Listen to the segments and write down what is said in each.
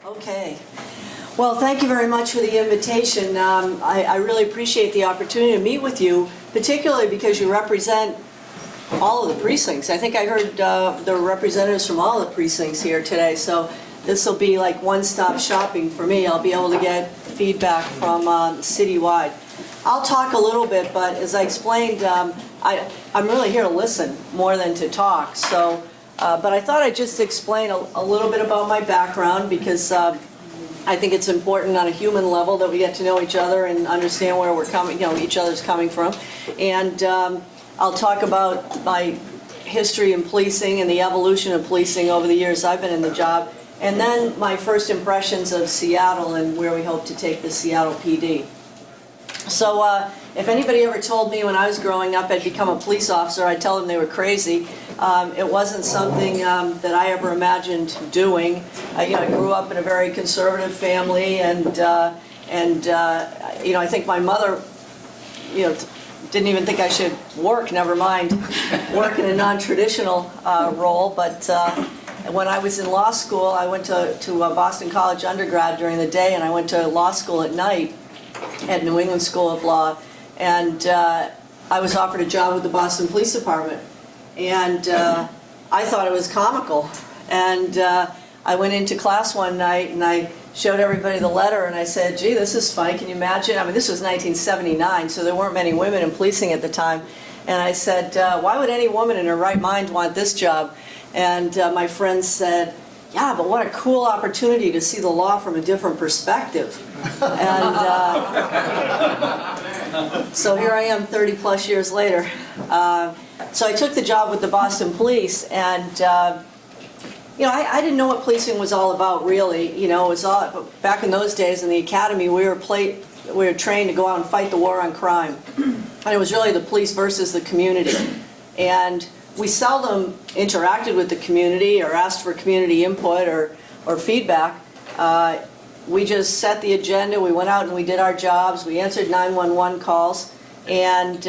Okay. Well, thank you very much for the invitation. I really appreciate the opportunity to meet with you, particularly because you represent all of the precincts. I think I heard the representatives from all the precincts here today, so this will be like one-stop shopping for me. I'll be able to get feedback from citywide. I'll talk a little bit, but as I explained, I'm really here to listen more than to talk. So, but I thought I'd just explain a little bit about my background, because I think it's important on a human level that we get to know each other and understand where we're coming, each other's coming from. And I'll talk about my history in policing and the evolution of policing over the years I've been in the job, and then my first impressions of Seattle and where we hope to take the Seattle PD. So if anybody ever told me when I was growing up I'd become a police officer, I'd tell them they were crazy. It wasn't something that I ever imagined doing. I grew up in a very conservative family, and I think my mother, didn't even think I should work, never mind work in a non-traditional role. But when I was in law school, I went to Boston College undergrad during the day, and I went to law school at night at New England School of Law, and I was offered a job with the Boston Police Department. And I thought it was comical. And I went into class one night and I showed everybody the letter and I said, gee, this is funny, can you imagine? I mean, this was 1979, so there weren't many women in policing at the time. And I said, why would any woman in her right mind want this job? And my friend said, yeah, but what a cool opportunity to see the law from a different perspective. And so here I am 30 plus years later. So I took the job with the Boston Police, and I didn't know what policing was all about, really. It was all back in those days in the academy. We were trained to go out and fight the war on crime, and it was really the police versus the community. And we seldom interacted with the community or asked for community input or feedback. We just set the agenda. We went out and we did our jobs. We answered 911 calls, and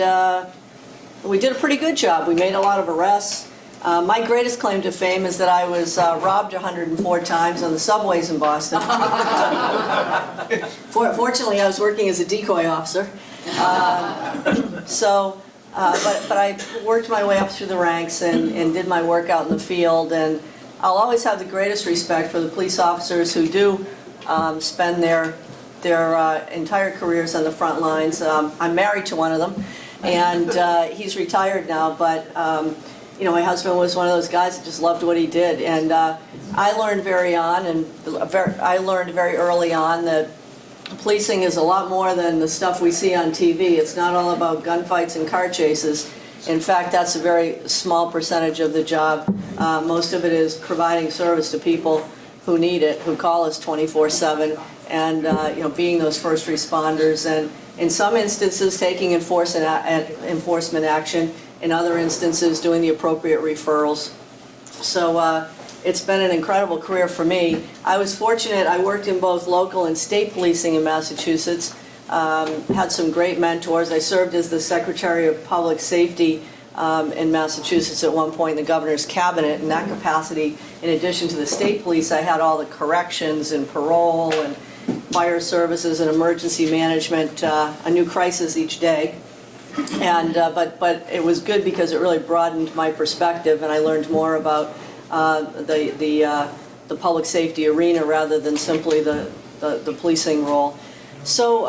we did a pretty good job. We made a lot of arrests. My greatest claim to fame is that I was robbed 104 times on the subways in Boston. Fortunately, I was working as a decoy officer. But I worked my way up through the ranks and did my work out in the field. And I'll always have the greatest respect for the police officers who do spend their entire careers on the front lines. I'm married to one of them. And he's retired now, but my husband was one of those guys that just loved what he did. And I learned very early on that policing is a lot more than the stuff we see on TV. It's not all about gunfights and car chases. In fact, that's a very small percentage of the job. Most of it is providing service to people who need it, who call us 24/7, and being those first responders, and in some instances taking enforcement action, in other instances doing the appropriate referrals. So it's been an incredible career for me. I was fortunate. I worked in both local and state policing in Massachusetts, had some great mentors. I served as the Secretary of Public Safety in Massachusetts at one point in the governor's cabinet. In that capacity, in addition to the state police, I had all the corrections and parole and fire services and emergency management, a new crisis each day. And but it was good because it really broadened my perspective, and I learned more about the public safety arena rather than simply the policing role. So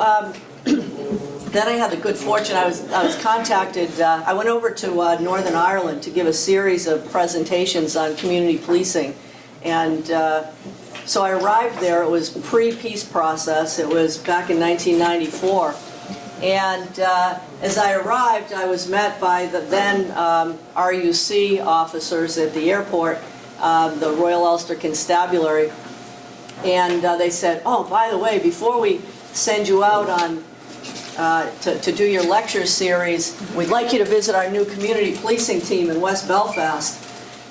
then I had the good fortune. I was contacted. I went over to Northern Ireland to give a series of presentations on community policing, and so I arrived there. It was pre-peace process. It was back in 1994. And as I arrived, I was met by the then RUC officers at the airport, the Royal Ulster Constabulary, and they said, oh, by the way, before we send you out on to do your lecture series, we'd like you to visit our new community policing team in West Belfast.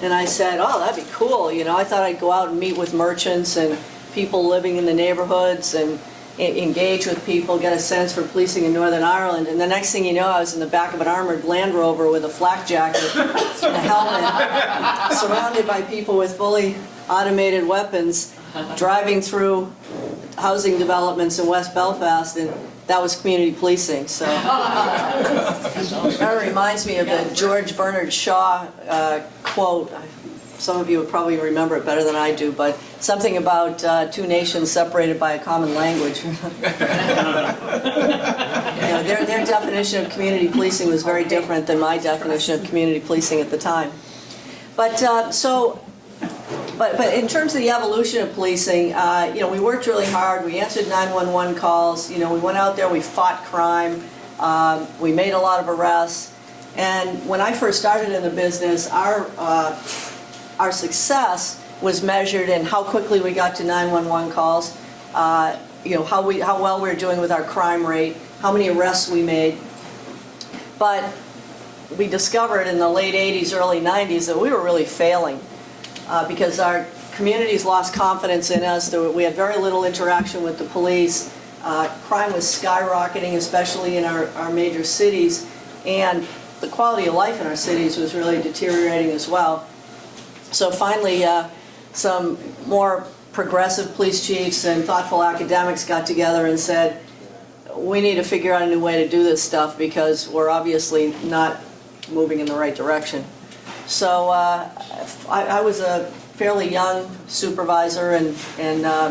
And I said, oh, that'd be cool. I thought I'd go out and meet with merchants and people living in the neighborhoods and engage with people, get a sense for policing in Northern Ireland. And the next thing you know, I was in the back of an armored Land Rover with a flak jacket and a helmet, surrounded by people with fully automated weapons. driving through housing developments in West Belfast, and that was community policing. So that reminds me of the George Bernard Shaw quote. Some of you would probably remember it better than I do, but something about two nations separated by a common language. Their definition of community policing was very different than my definition of community policing at the time. But in terms of the evolution of policing, we worked really hard. We answered 911 calls. We went out there. We fought crime. We made a lot of arrests. And when I first started in the business, our success was measured in how quickly we got to 911 calls, how well we were doing with our crime rate, how many arrests we made. But we discovered in the late 80s, early 90s that we were really failing because our communities lost confidence in us. We had very little interaction with the police. Crime was skyrocketing, especially in our major cities, and the quality of life in our cities was really deteriorating as well. So finally, some more progressive police chiefs and thoughtful academics got together and said, we need to figure out a new way to do this stuff because we're obviously not moving in the right direction. So I was a fairly young supervisor and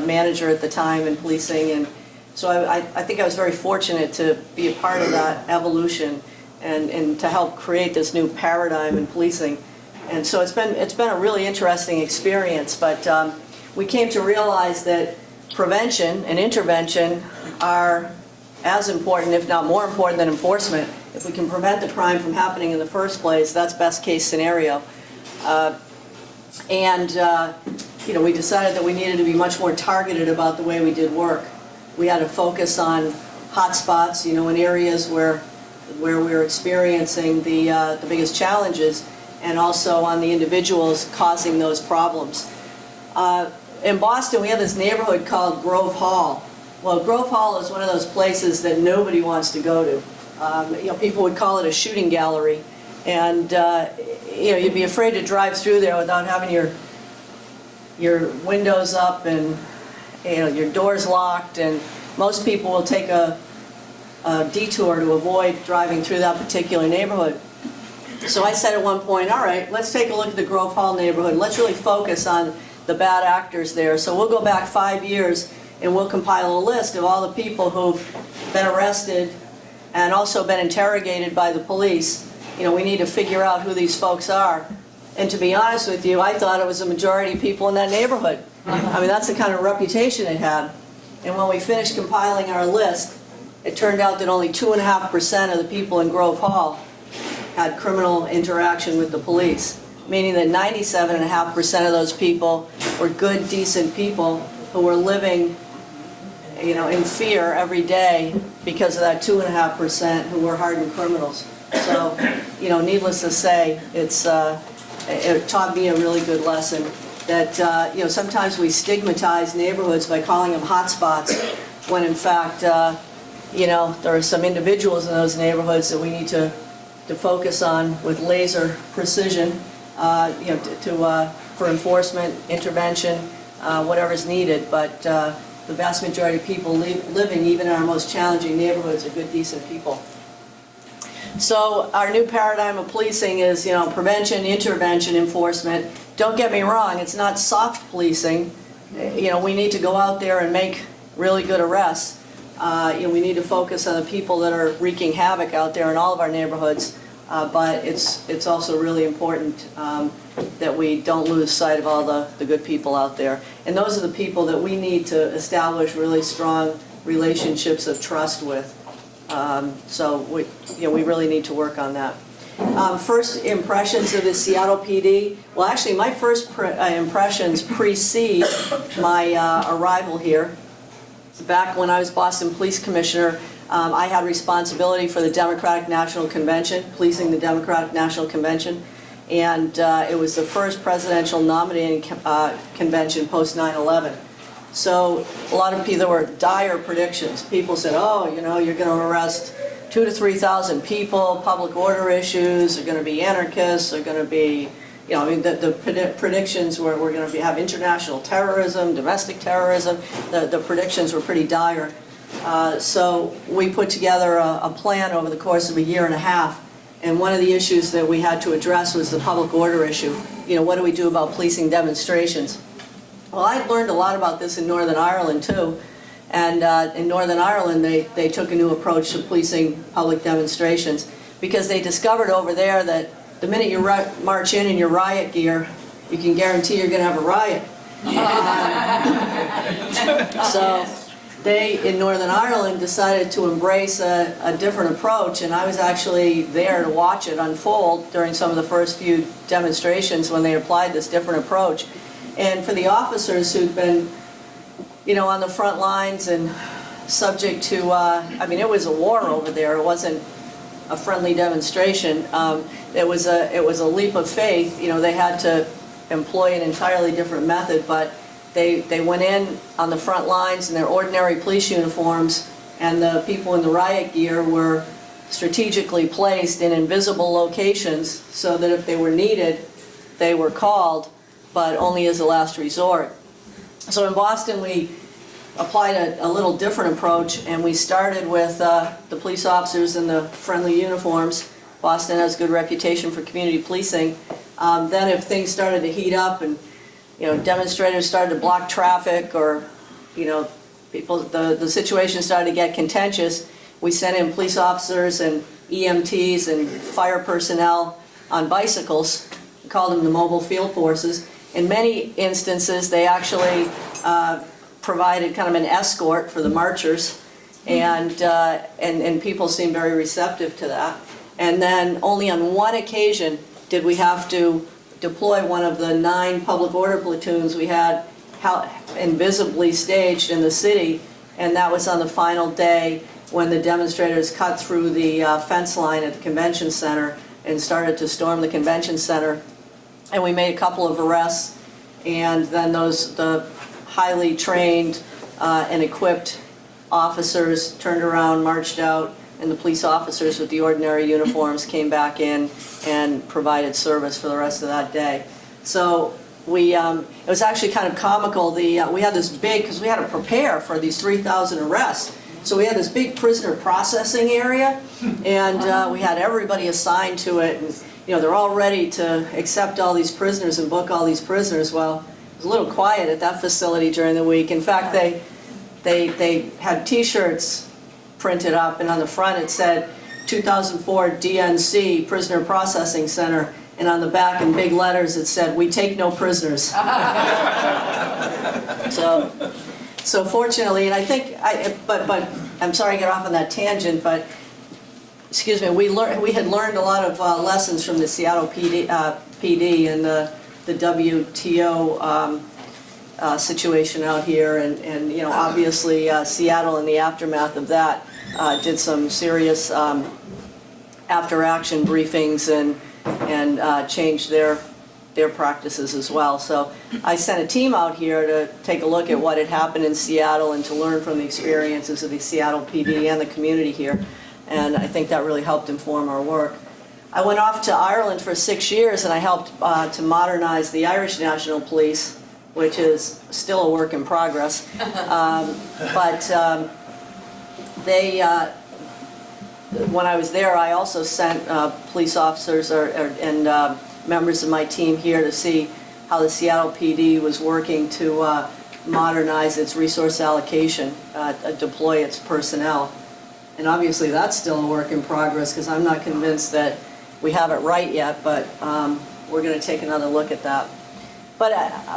manager at the time in policing, and so I think I was very fortunate to be a part of that evolution and to help create this new paradigm in policing. And so it's been a really interesting experience, but we came to realize that prevention and intervention are as important, if not more important, than enforcement. If we can prevent the crime from happening in the first place, that's best case scenario. We decided that we needed to be much more targeted about the way we did work. We had to focus on hot spots, in areas where we were experiencing the biggest challenges, and also on the individuals causing those problems. In Boston, we have this neighborhood called Grove Hall. Well, Grove Hall is one of those places that nobody wants to go to. People would call it a shooting gallery, and you'd be afraid to drive through there without having your windows up and your doors locked. And most people will take a detour to avoid driving through that particular neighborhood. So I said at one point, all right, let's take a look at the Grove Hall neighborhood. Let's really focus on the bad actors there. So we'll go back 5 years and we'll compile a list of all the people who've been arrested and also been interrogated by the police. We need to figure out who these folks are. And to be honest with you, I thought it was a majority of people in that neighborhood. I mean, that's the kind of reputation it had. And when we finished compiling our list, it turned out that only 2.5% of the people in Grove Hall had criminal interaction with the police, meaning that 97.5% of those people were good, decent people who were living, in fear every day because of that 2.5% who were hardened criminals. So, needless to say, it taught me a really good lesson that, sometimes we stigmatize neighborhoods by calling them hot spots when in fact, there are some individuals in those neighborhoods that we need to focus on with laser precision, for enforcement, intervention, whatever's needed. But the vast majority of people living even in our most challenging neighborhoods are good, decent people. So our new paradigm of policing is, prevention, intervention, enforcement. Don't get me wrong, it's not soft policing. We need to go out there and make really good arrests. We need to focus on the people that are wreaking havoc out there in all of our neighborhoods, but it's also really important that we don't lose sight of all the good people out there. And those are the people that we need to establish really strong relationships of trust with. So we really need to work on that. First impressions of the Seattle PD. Well, actually, my first impressions precede my arrival here. Back when I was Boston Police Commissioner, I had responsibility for the Democratic National Convention, policing the Democratic National Convention, and it was the first presidential nominating convention post 9/11. So a lot of people, there were dire predictions. People said, oh, you're going to arrest 2,000 to 3,000 people, public order issues, are going to be anarchists, are going to be, you know, I mean, the predictions were we're going to have international terrorism, domestic terrorism. The predictions were pretty dire. So we put together a plan over the course of a year and a half. And one of the issues that we had to address was the public order issue. You know, what do we do about policing demonstrations? Well, I learned a lot about this in Northern Ireland too. And in Northern Ireland, they took a new approach to policing public demonstrations because they discovered over there that the minute you march in your riot gear, you can guarantee you're going to have a riot. So they, in Northern Ireland, decided to embrace a different approach, and I was actually there to watch it unfold during some of the first few demonstrations when they applied this different approach. And for the officers who'd been, you know, on the front lines and subject to, I mean, it was a war over there. It wasn't a friendly demonstration. It was a leap of faith. You know, they had to employ an entirely different method, but they went in on the front lines in their ordinary police uniforms, and the people in the riot gear were strategically placed in invisible locations so that if they were needed, they were called, but only as a last resort. So in Boston, we applied a little different approach, and we started with the police officers in the friendly uniforms. Boston has a good reputation for community policing. Then if things started to heat up and, you know, demonstrators started to block traffic, or, you know, the situation started to get contentious, we sent in police officers and EMTs and fire personnel on bicycles. We called them the mobile field forces. In many instances, they actually provided kind of an escort for the marchers, and people seemed very receptive to that. And then only on one occasion did we have to deploy one of the 9 public order platoons we had invisibly staged in the city, and that was on the final day when the demonstrators cut through the fence line at the convention center and started to storm the convention center. And we made a couple of arrests, and then the highly trained and equipped officers turned around, marched out, and the police officers with the ordinary uniforms came back in and provided service for the rest of that day. So it was actually kind of comical. We had this big, because we had to prepare for these 3,000 arrests. So we had this big prisoner processing area, and we had everybody assigned to it. And, you know, they're all ready to accept all these prisoners and book all these prisoners. Well, it was a little quiet at that facility during the week. In fact, they had T-shirts printed up, and on the front it said 2004 DNC Prisoner Processing Center, and on the back in big letters it said, "We take no prisoners." So fortunately, and I think, but I'm sorry to get off on that tangent, but excuse me, we had learned a lot of lessons from the Seattle PD and the WTO situation out here, and you know, obviously Seattle in the aftermath of that did some serious after-action briefings and changed their practices as well. So I sent a team out here to take a look at what had happened in Seattle and to learn from the experiences of the Seattle PD and the community here, and I think that really helped inform our work. I went off to Ireland for 6 years, and I helped to modernize the Irish National Police, which is still a work in progress. When I was there, I also sent police officers and members of my team here to see how the Seattle PD was working to modernize its resource allocation, deploy its personnel. And obviously that's still a work in progress, because I'm not convinced that we have it right yet, but we're going to take another look at that. But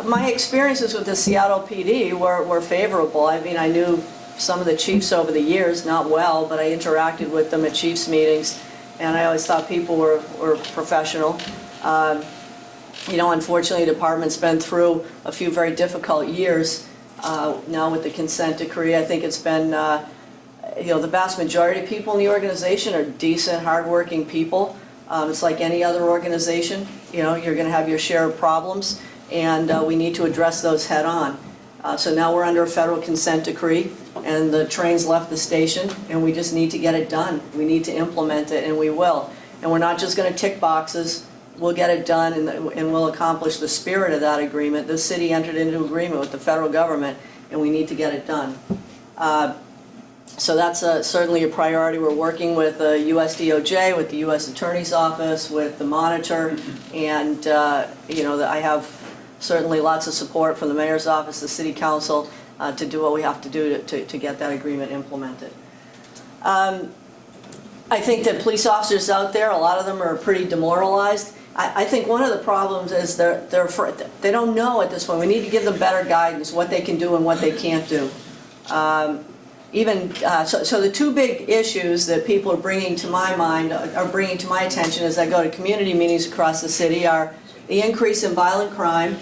my experiences with the Seattle PD were favorable. I mean, I knew some of the chiefs over the years, not well, but I interacted with them at chiefs meetings, and I always thought people were professional. You know, unfortunately, the department's been through a few very difficult years now with the consent decree. I think it's been, you know, the vast majority of people in the organization are decent, hardworking people. It's like any other organization. You know, you're going to have your share of problems, and we need to address those head on. So now we're under a federal consent decree, and the train's left the station, and we just need to get it done. We need to implement it, and we will. And we're not just going to tick boxes. we'll get it done, and we'll accomplish the spirit of that agreement. The city entered into agreement with the federal government, and we need to get it done. So that's certainly a priority. We're working with US DOJ, with the U.S. Attorney's Office, with the Monitor, and I have certainly lots of support from the Mayor's Office, the City Council, to do what we have to do to get that agreement implemented. I think that police officers out there, a lot of them are pretty demoralized. I think one of the problems is they don't know at this point. We need to give them better guidance, what they can do and what they can't do. So the two big issues that people are bringing to my mind, are bringing to my attention as I go to community meetings across the city, are the increase in violent crime,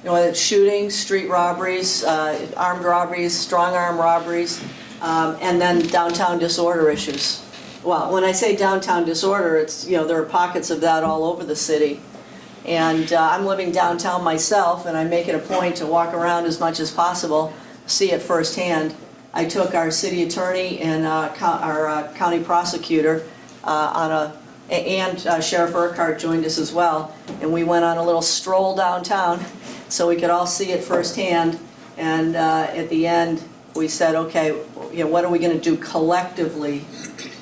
whether it's shootings, street robberies, armed robberies, strong arm robberies, and then downtown disorder issues. Well, when I say downtown disorder, it's, there are pockets of that all over the city. And I'm living downtown myself, and I make it a point to walk around as much as possible, see it firsthand. I took our city attorney and our county prosecutor and Sheriff Urquhart joined us as well, and we went on a little stroll downtown so we could all see it firsthand. And at the end, we said, okay, what are we going to do collectively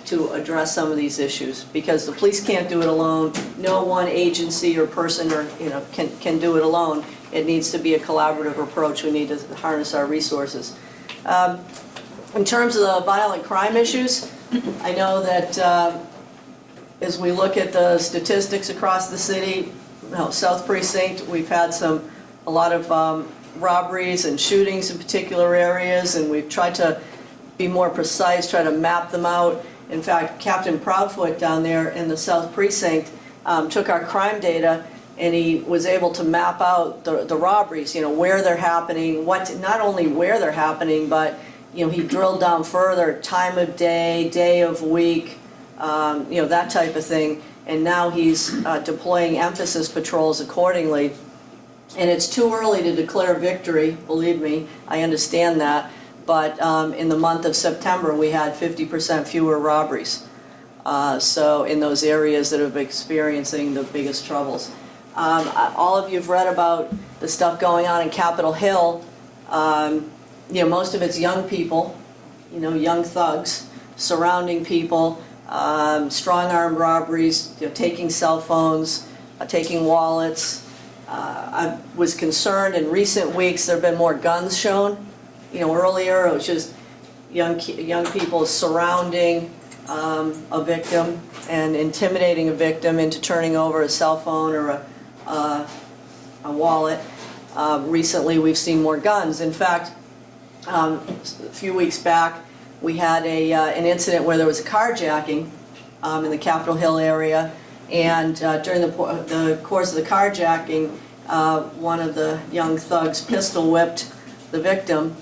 to address some of these issues? Because the police can't do it alone. No one agency or person can do it alone. It needs to be a collaborative approach. We need to harness our resources. In terms of the violent crime issues, I know that as we look at the statistics across the city, South Precinct, we've had a lot of robberies and shootings in particular areas, and we've tried to be more precise, try to map them out. In fact, Captain Proudfoot down there in the South Precinct took our crime data, and he was able to map out the robberies, where they're happening, not only where they're happening, but he drilled down further, time of day, day of week, that type of thing. And now he's deploying emphasis patrols accordingly. And it's too early to declare victory, believe me, I understand that. But in the month of September, we had 50% fewer robberies. So in those areas that have been experiencing the biggest troubles. All of you have read about the stuff going on in Capitol Hill. Most of it's young people, young thugs surrounding people, strong-arm robberies, taking cell phones, taking wallets. I was concerned in recent weeks there have been more guns shown. Earlier it was just young people surrounding a victim and intimidating a victim into turning over a cell phone or a wallet. Recently we've seen more guns. In fact, a few weeks back we had an incident where there was a carjacking in the Capitol Hill area, and during the course of the carjacking, one of the young thugs pistol whipped the victim,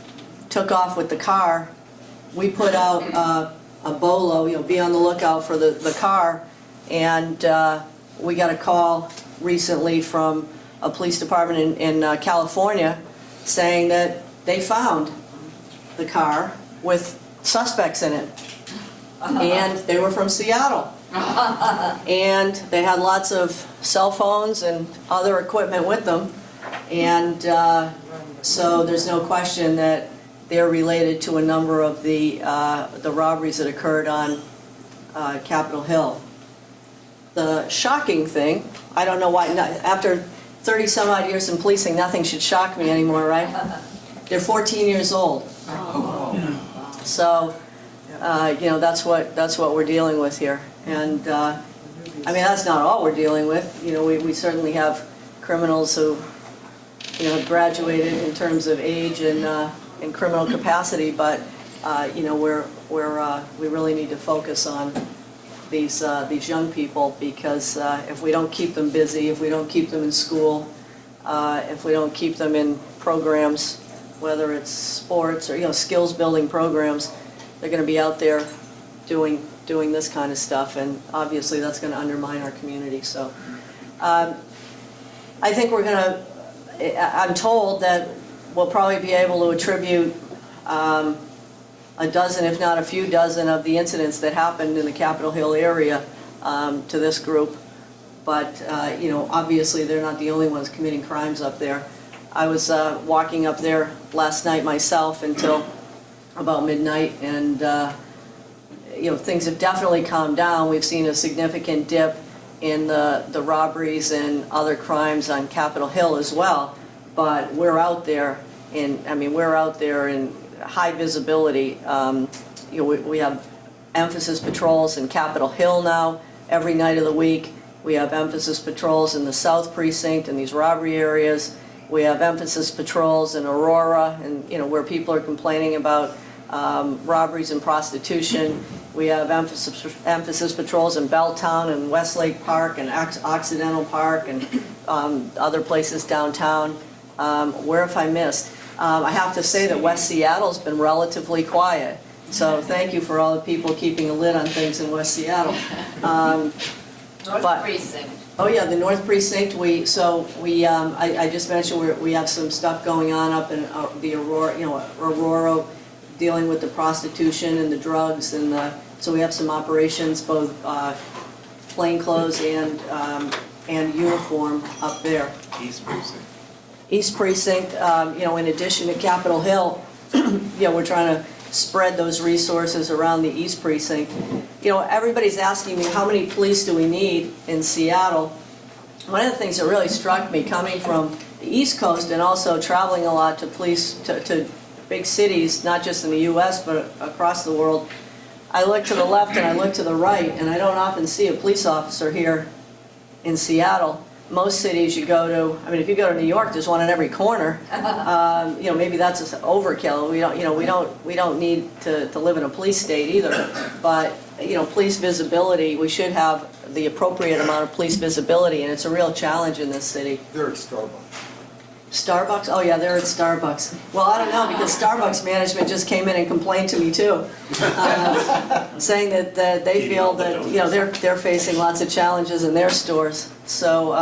took off with the car. We put out a BOLO, be on the lookout for the car, and we got a call recently from a police department in California saying that they found the car with suspects in it, and they were from Seattle. And they had lots of cell phones and other equipment with them, and so there's no question that they're related to a number of the robberies that occurred on Capitol Hill. The shocking thing, I don't know why, after 30 some odd years in policing, nothing should shock me anymore, right? They're 14 years old. So that's what we're dealing with here. And that's not all we're dealing with. We certainly have criminals who have graduated in terms of age and in criminal capacity, but we really need to focus on these young people, because if we don't keep them busy, if we don't keep them in school, if we don't keep them in programs, whether it's sports or skills building programs, they're going to be out there doing this kind of stuff, and obviously that's going to undermine our community. So I think I'm told that we'll probably be able to attribute a dozen, if not a few dozen, of the incidents that happened in the Capitol Hill area to this group. but, obviously they're not the only ones committing crimes up there. I was walking up there last night myself until about midnight, and things have definitely calmed down. We've seen a significant dip in the robberies and other crimes on Capitol Hill as well, but we're out there in high visibility. We have emphasis patrols in Capitol Hill now every night of the week. We have emphasis patrols in the South Precinct in these robbery areas. We have emphasis patrols in Aurora, and where people are complaining about robberies and prostitution. We have emphasis patrols in Belltown and Westlake Park and Occidental Park and other places downtown. Where have I missed? I have to say that West Seattle's been relatively quiet. So thank you for all the people keeping a lid on things in West Seattle. North Precinct. Oh yeah, the North Precinct. I just mentioned we have some stuff going on up in the Aurora, dealing with the prostitution and the drugs, and so we have some operations, both plainclothes and uniform up there. East Precinct. East Precinct. In addition to Capitol Hill, we're trying to spread those resources around the East Precinct. Everybody's asking me, how many police do we need in Seattle? One of the things that really struck me, coming from the East Coast and also traveling a lot to big cities, not just in the U.S., but across the world, I look to the left and I look to the right, and I don't often see a police officer here in Seattle. Most cities you go to, if you go to New York, there's one on every corner. Maybe that's overkill. We don't need to live in a police state either. But police visibility, we should have the appropriate amount of police visibility, and it's a real challenge in this city. They're at Starbucks. Starbucks? Oh yeah, they're at Starbucks. Well, I don't know, because Starbucks management just came in and complained to me too, saying that they feel that they're facing lots of challenges in their stores. So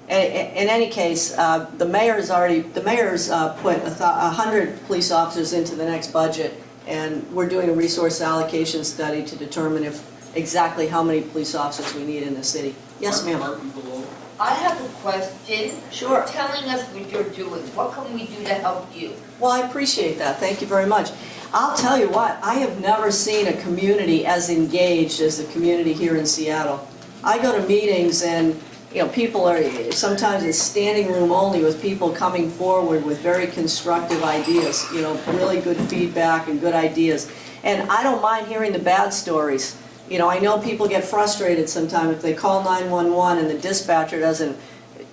in any case, the mayor's put 100 police officers into the next budget, and we're doing a resource allocation study to determine exactly how many police officers we need in the city. Yes, ma'am. I have a question. Sure. You're telling us what you're doing. What can we do to help you? Well, I appreciate that. Thank you very much. I'll tell you what, I have never seen a community as engaged as the community here in Seattle. I go to meetings and people are, sometimes it's standing room only with people coming forward with very constructive ideas, really good feedback and good ideas. And I don't mind hearing the bad stories. I know people get frustrated sometimes if they call 911 and the dispatcher doesn't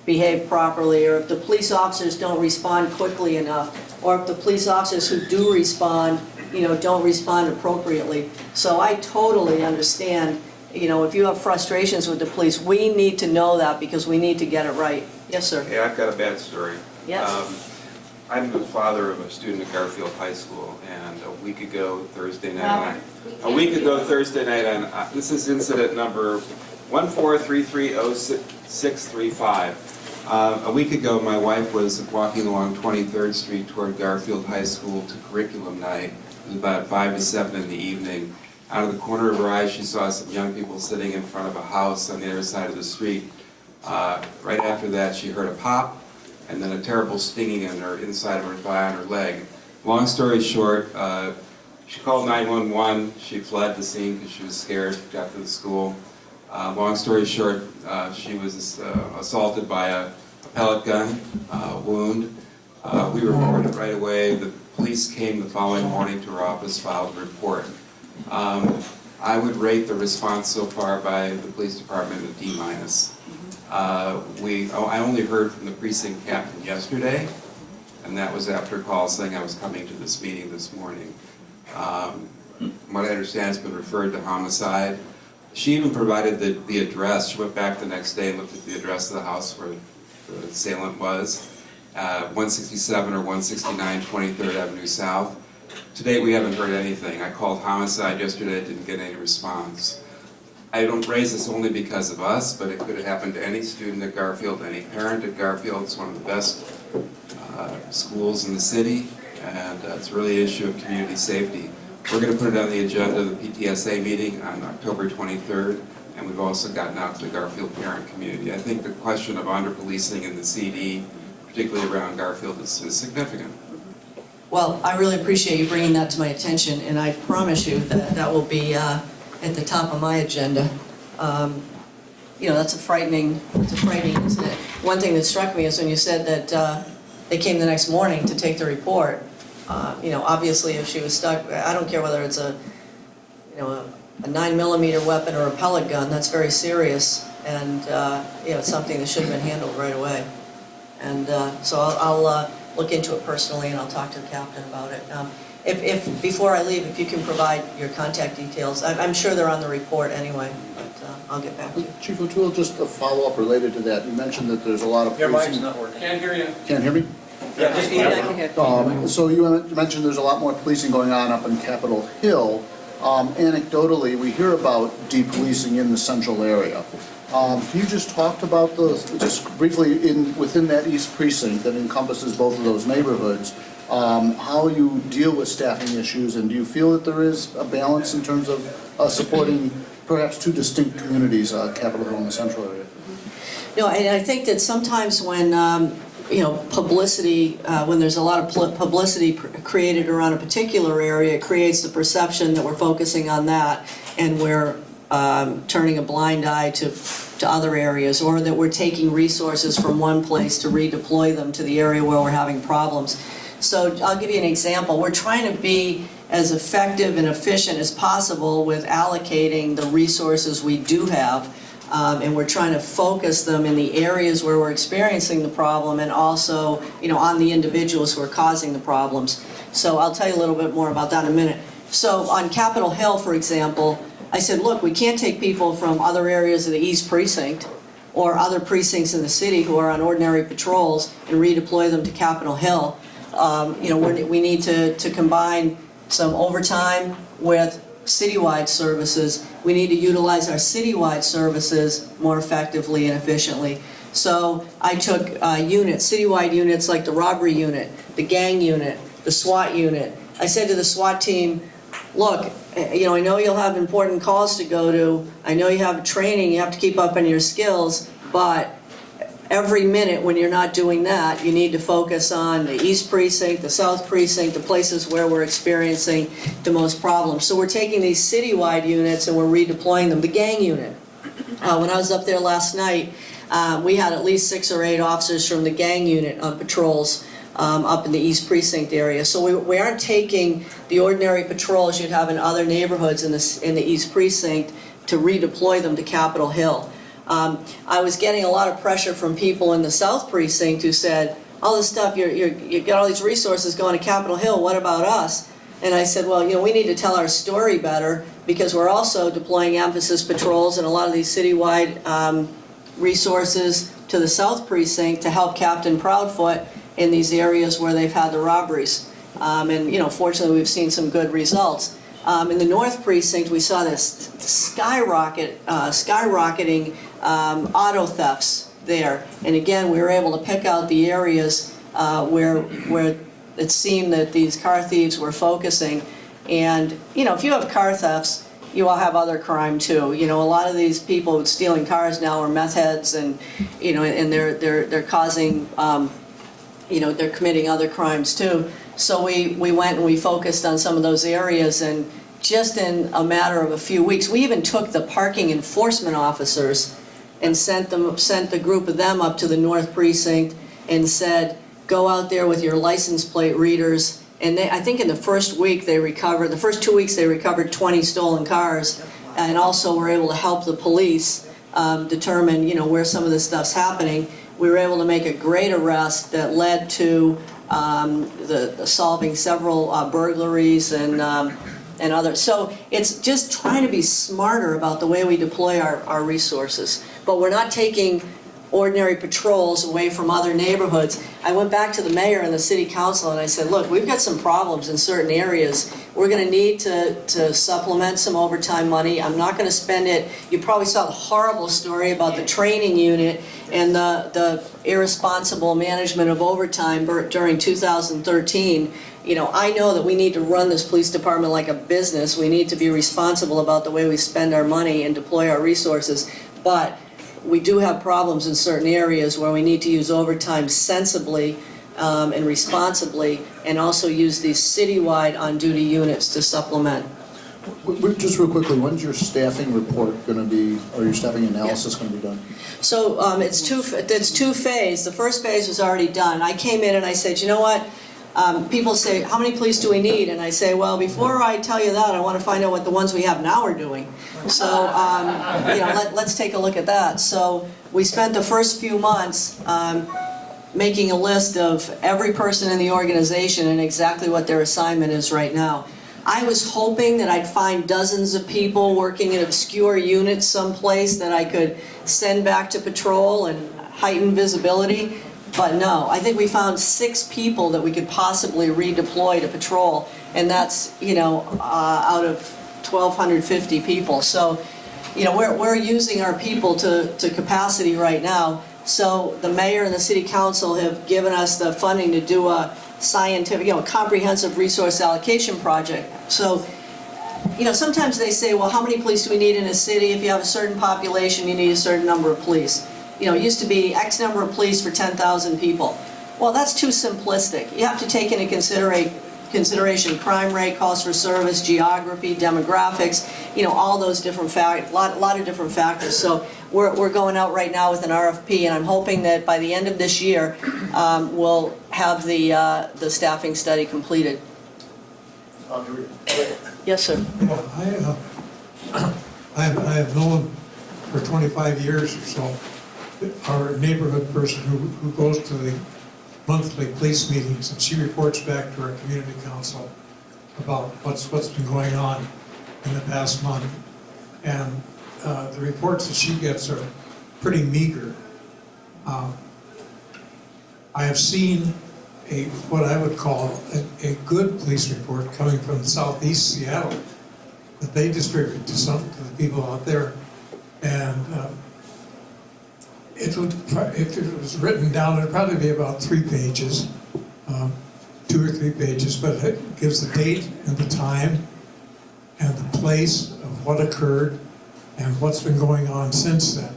behave properly, or if the police officers don't respond quickly enough, or if the police officers who do respond, don't respond appropriately. So I totally understand, if you have frustrations with the police, we need to know that because we need to get it right. Yes, sir. Yeah, I've got a bad story. Yes. I'm the father of a student at Garfield High School, and a week ago Thursday night, this is incident number 143306635. A week ago, my wife was walking along 23rd Street toward Garfield High School to curriculum night. It was about 5 to 7 in the evening. Out of the corner of her eye, she saw some young people sitting in front of a house on the other side of the street. Right after that, she heard a pop, and then a terrible stinging in her inside of her thigh on her leg. Long story short, she called 911. She fled the scene because she was scared, got to the school. Long story short, she was assaulted by a pellet gun wound. We reported right away. The police came the following morning to her office, filed a report. I would rate the response so far by the police department a D-. I only heard from the precinct captain yesterday, and that was after a call saying I was coming to this meeting this morning. What I understand has been referred to homicide. She even provided the address. She went back the next day and looked at the address of the house where the assailant was, 167 or 169 23rd Avenue South. Today we haven't heard anything. I called homicide yesterday, didn't get any response. I don't raise this only because of us, but it could have happened to any student at Garfield, any parent at Garfield. It's one of the best schools in the city, and it's really an issue of community safety. We're going to put it on the agenda of the PTSA meeting on October 23rd, and we've also gotten out to the Garfield parent community. I think the question of under-policing in the CD, particularly around Garfield, is significant. Well, I really appreciate you bringing that to my attention, and I promise you that that will be at the top of my agenda. You know, that's a frightening incident. One thing that struck me is when you said that they came the next morning to take the report. You know, obviously if she was stuck, I don't care whether it's a 9mm weapon or a pellet gun, that's very serious, and you know, it's something that should have been handled right away. And so I'll look into it personally, and I'll talk to the captain about it. If before I leave, if you can provide your contact details, I'm sure they're on the report anyway, but I'll get back to you. Chief O'Toole, just a follow-up related to that. You mentioned that there's a lot of Your mic's policing. not working. Can't hear you. Can't hear me? Yeah, just Yeah, I can hear. So you mentioned there's a lot more policing going on up in Capitol Hill. Anecdotally, we hear about depolicing in the central area. Can you just talk about just briefly within that East Precinct that encompasses both of those neighborhoods, how you deal with staffing issues, and do you feel that there is a balance in terms of supporting perhaps two distinct communities, Capitol Hill and the central area? No, and I think that sometimes when you know, publicity, when there's a lot of publicity created around a particular area, it creates the perception that we're focusing on that and we're turning a blind eye to other areas, or that we're taking resources from one place to redeploy them to the area where we're having problems. So I'll give you an example. We're trying to be as effective and efficient as possible with allocating the resources we do have. And we're trying to focus them in the areas where we're experiencing the problem, and also, you know, on the individuals who are causing the problems. So I'll tell you a little bit more about that in a minute. So on Capitol Hill, for example, I said, look, we can't take people from other areas of the East Precinct or other precincts in the city who are on ordinary patrols and redeploy them to Capitol Hill. You know, we need to combine some overtime with citywide services. We need to utilize our citywide services more effectively and efficiently. So I took units, citywide units like the robbery unit, the gang unit, the SWAT unit. I said to the SWAT team, look, you know, I know you'll have important calls to go to. I know you have training, you have to keep up on your skills, but every minute when you're not doing that, you need to focus on the East Precinct, the South Precinct, the places where we're experiencing the most problems. So we're taking these citywide units and we're redeploying them. The gang unit, when I was up there last night, we had at least 6 or 8 officers from the gang unit on patrols up in the East Precinct area. So we aren't taking the ordinary patrols you'd have in other neighborhoods in the East Precinct to redeploy them to Capitol Hill. I was getting a lot of pressure from people in the South Precinct who said, all this stuff, you got all these resources going to Capitol Hill, what about us? And I said, well, you know, we need to tell our story better, because we're also deploying emphasis patrols and a lot of these citywide resources to the South Precinct to help Captain Proudfoot in these areas where they've had the robberies. And, you know, fortunately we've seen some good results. In the North Precinct, we saw this skyrocketing auto thefts there. And again, we were able to pick out the areas where it seemed that these car thieves were focusing. And, you know, if you have car thefts, you all have other crime too. You know, a lot of these people stealing cars now are meth heads, and, you know, and they're causing, you know, they're committing other crimes too. So we went and we focused on some of those areas, and just in a matter of a few weeks, we even took the parking enforcement officers and sent the group of them up to the North Precinct and said, go out there with your license plate readers. And I think in the first 2 weeks they recovered 20 stolen cars, and also were able to help the police determine, you know, where some of this stuff's happening. We were able to make a great arrest that led to the solving several burglaries and others. So it's just trying to be smarter about the way we deploy our resources. But we're not taking ordinary patrols away from other neighborhoods. I went back to the mayor and the city council and I said, look, we've got some problems in certain areas. We're going to need to supplement some overtime money. I'm not going to spend it. You probably saw the horrible story about the training unit and the irresponsible management of overtime during 2013. I know that we need to run this police department like a business. We need to be responsible about the way we spend our money and deploy our resources. But we do have problems in certain areas where we need to use overtime sensibly and responsibly, and also use these citywide on-duty units to supplement. Just real quickly, when's your staffing report going to be, or your staffing analysis going to be done? So it's two phase. The first phase was already done. I came in and I said, you know what? People say, how many police do we need? And I say, well, before I tell you that, I want to find out what the ones we have now are doing. So, let's take a look at that. So we spent the first few months making a list of every person in the organization and exactly what their assignment is right now. I was hoping that I'd find dozens of people working in obscure units someplace that I could send back to patrol and heighten visibility. But no, I think we found 6 people that we could possibly redeploy to patrol, and that's, out of 1,250 people. So, we're using our people to capacity right now. So the mayor and the city council have given us the funding to do a scientific, comprehensive resource allocation project. So, sometimes they say, well, how many police do we need in a city? If you have a certain population, you need a certain number of police. It used to be X number of police for 10,000 people. Well, that's too simplistic. You have to take into consideration crime rate, cost for service, geography, demographics, all those different lot of different factors. So we're going out right now with an RFP, and I'm hoping that by the end of this year, we'll have the staffing study completed. Yes, sir. Well, I have known for 25 years or so our neighborhood person who goes to the monthly police meetings, and she reports back to our community council about what's been going on in the past month. And the reports that she gets are pretty meager. I have seen what I would call a good police report coming from southeast Seattle that they distribute to the people out there, and if it was written down, it'd probably be about 3 pages, 2 or 3 pages, but it gives the date and the time and the place of what occurred and what's been going on since then.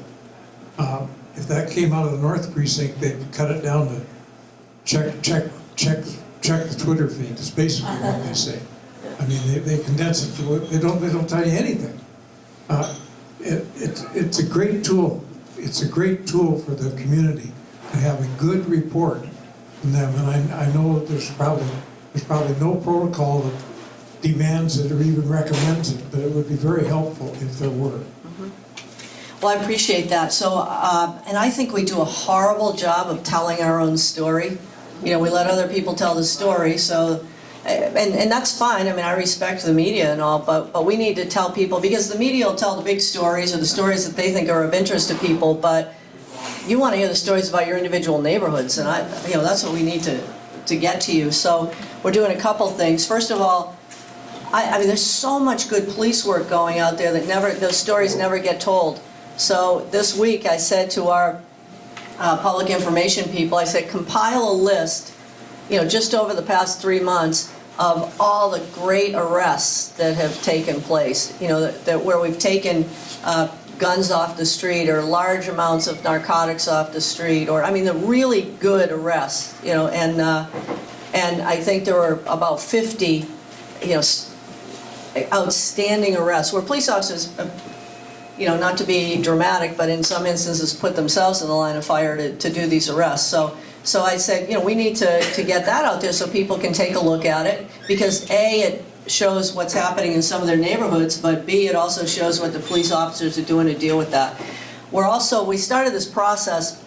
If that came out of the North Precinct, they'd cut it down to check the Twitter feed. It's basically what they say. I mean, they condense it to, they don't tell you anything. It's a great tool. It's a great tool for the community to have a good report from them, and I know there's probably no protocol that demands it or even recommends it, but it would be very helpful if there were. Well, I appreciate that. So, and I think we do a horrible job of telling our own story. We let other people tell the story, so, and that's fine. I mean, I respect the media and all, but we need to tell people, because the media will tell the big stories or the stories that they think are of interest to people, but you want to hear the stories about your individual neighborhoods, and that's what we need to get to you. So we're doing a couple things. First of all, I mean, there's so much good police work going out there that those stories never get told. So this week I said to our public information people, I said, compile a list, just over the past 3 months of all the great arrests that have taken place, that where we've taken guns off the street or large amounts of narcotics off the street, or, I mean, the really good arrests, and I think there were about 50, outstanding arrests where police officers, not to be dramatic, but in some instances put themselves in the line of fire to do these arrests. So I said, we need to get that out there so people can take a look at it, because A, it shows what's happening in some of their neighborhoods, but B, it also shows what the police officers are doing to deal with that. We started this process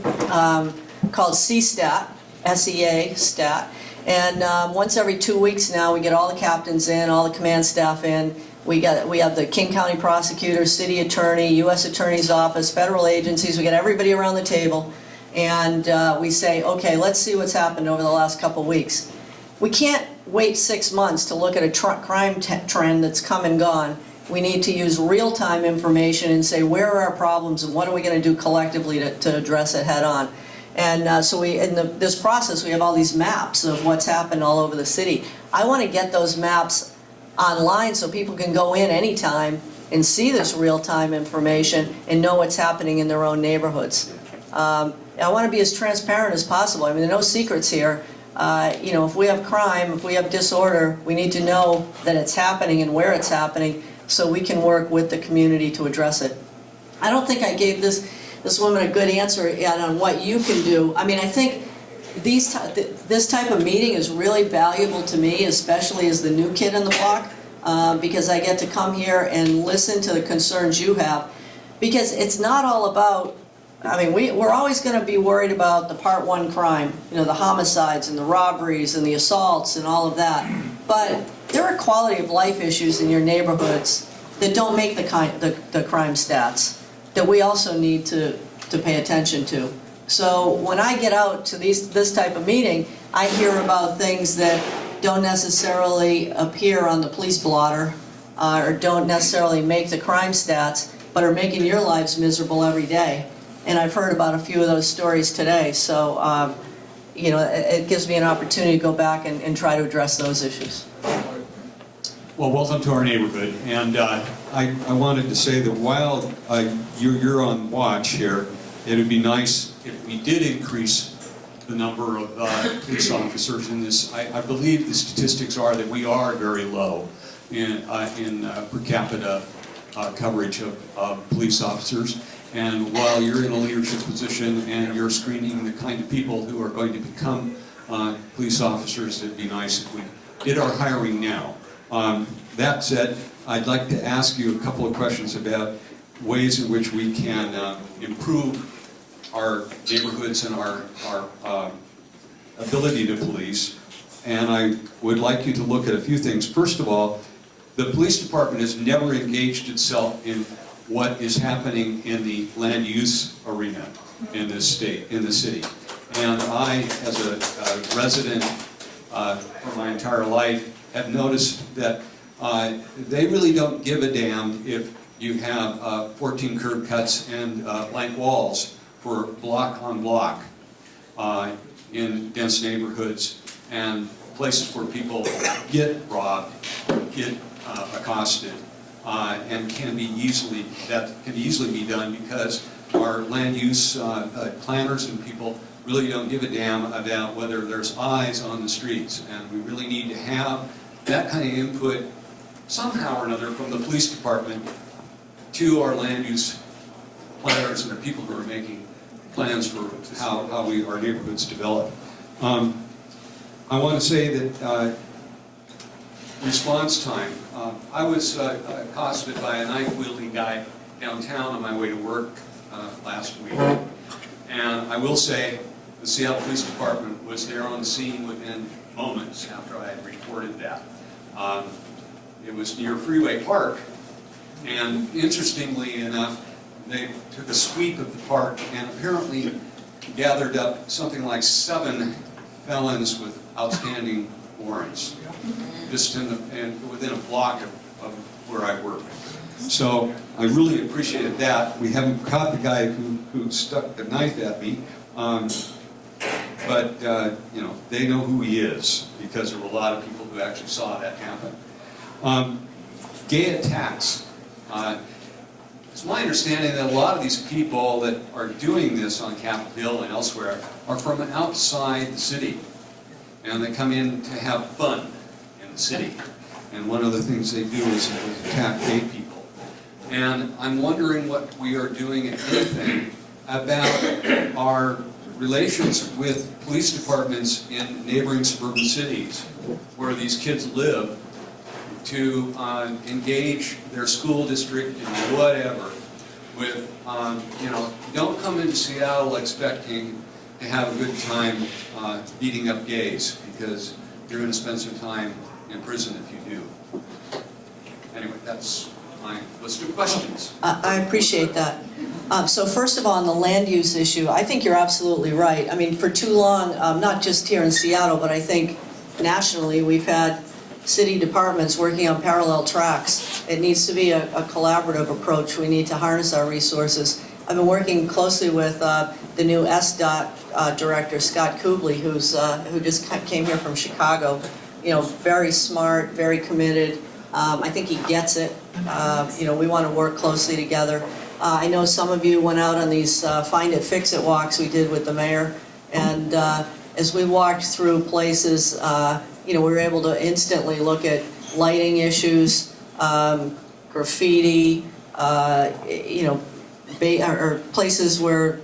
called CSTAT, SEA STAT, and once every 2 weeks now we get all the captains in, all the command staff in. We have the King County prosecutor, city attorney, U.S. Attorney's Office, federal agencies. We get everybody around the table, and we say, okay, let's see what's happened over the last couple of weeks. We can't wait 6 months to look at a crime trend that's come and gone. We need to use real-time information and say, where are our problems and what are we going to do collectively to address it head on? And so in this process, we have all these maps of what's happened all over the city. I want to get those maps online so people can go in anytime and see this real-time information and know what's happening in their own neighborhoods. I want to be as transparent as possible. I mean, there are no secrets here. If we have crime, if we have disorder, we need to know that it's happening and where it's happening so we can work with the community to address it. I don't think I gave this woman a good answer yet on what you can do. I mean, I think this type of meeting is really valuable to me, especially as the new kid in the block, because I get to come here and listen to the concerns you have. Because it's not all about, I mean, we're always going to be worried about the Part 1 crime, the homicides and the robberies and the assaults and all of that. But there are quality of life issues in your neighborhoods that don't make the crime stats that we also need to pay attention to. So when I get out to this type of meeting, I hear about things that don't necessarily appear on the police blotter or don't necessarily make the crime stats, but are making your lives miserable every day. And I've heard about a few of those stories today. So, it gives me an opportunity to go back and try to address those issues. Well, welcome to our neighborhood, and I wanted to say that while you're on watch here, it would be nice if we did increase the number of police officers in this. I believe the statistics are that we are very low in per capita coverage of police officers, and while you're in a leadership position and you're screening the kind of people who are going to become police officers, it'd be nice if we did our hiring now. That said, I'd like to ask you a couple of questions about ways in which we can improve our neighborhoods and our ability to police. And I would like you to look at a few things. First of all, the police department has never engaged itself in what is happening in the land use arena in this state, in the city. And I, as a resident for my entire life, have noticed that they really don't give a damn if you have 14 curb cuts and blank walls for block on block in dense neighborhoods and places where people get robbed, get accosted, and that can easily be done because our land use planners and people really don't give a damn about whether there's eyes on the streets, and we really need to have that kind of input somehow or another from the police department to our land use planners and the people who are making plans for how our neighborhoods develop. I want to say that response time. I was accosted by a knife-wielding guy downtown on my way to work last week, and I will say the Seattle Police Department was there on the scene within moments after I had reported that. It was near Freeway Park, and interestingly enough, they took a sweep of the park and apparently gathered up something like 7 felons with outstanding warrants, just within a block of where I work. So I really appreciated that. We haven't caught the guy who stuck the knife at me, but they know who he is because there were a lot of people who actually saw that happen. Gay attacks. It's my understanding that a lot of these people that are doing this on Capitol Hill and elsewhere are from outside the city, and they come in to have fun in the city. And one of the things they do is attack gay people. And I'm wondering what we are doing, if anything, about our relations with police departments in neighboring suburban cities where these kids live, to engage their school district and whatever with, don't come into Seattle expecting to have a good time beating up gays, because you're going to spend some time in prison if you do. Anyway, that's my list of questions. I appreciate that. So first of all, on the land use issue, I think you're absolutely right. I mean, for too long, not just here in Seattle, but I think nationally, we've had city departments working on parallel tracks. It needs to be a collaborative approach. We need to harness our resources. I've been working closely with the new SDOT director, Scott Kubley, who just came here from Chicago. You know, very smart, very committed. I think he gets it. You know, we want to work closely together. I know some of you went out on these Find It, Fix It walks we did with the mayor, and as we walked through places, you know, we were able to instantly look at lighting issues, graffiti, you know, or places where,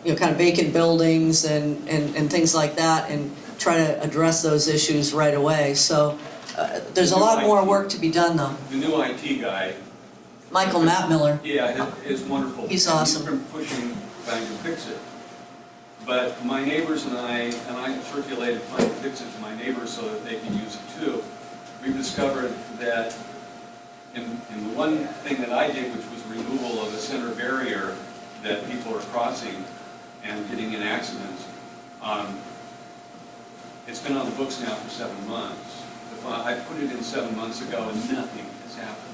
you know, kind of vacant buildings and things like that, and try to address those issues right away. So there's a lot more work to be done, though. The new IT guy. Michael Mattmiller. Yeah, is wonderful. He's And awesome. He's been pushing Find to Fix It. But my neighbors and I circulated Find to Fix It to my neighbors so that they can use it too. We've discovered that in the one thing that I did, which was removal of a center barrier that people are crossing and getting in accidents, it's been on the books now for 7 months. I put it in 7 months ago and nothing has happened.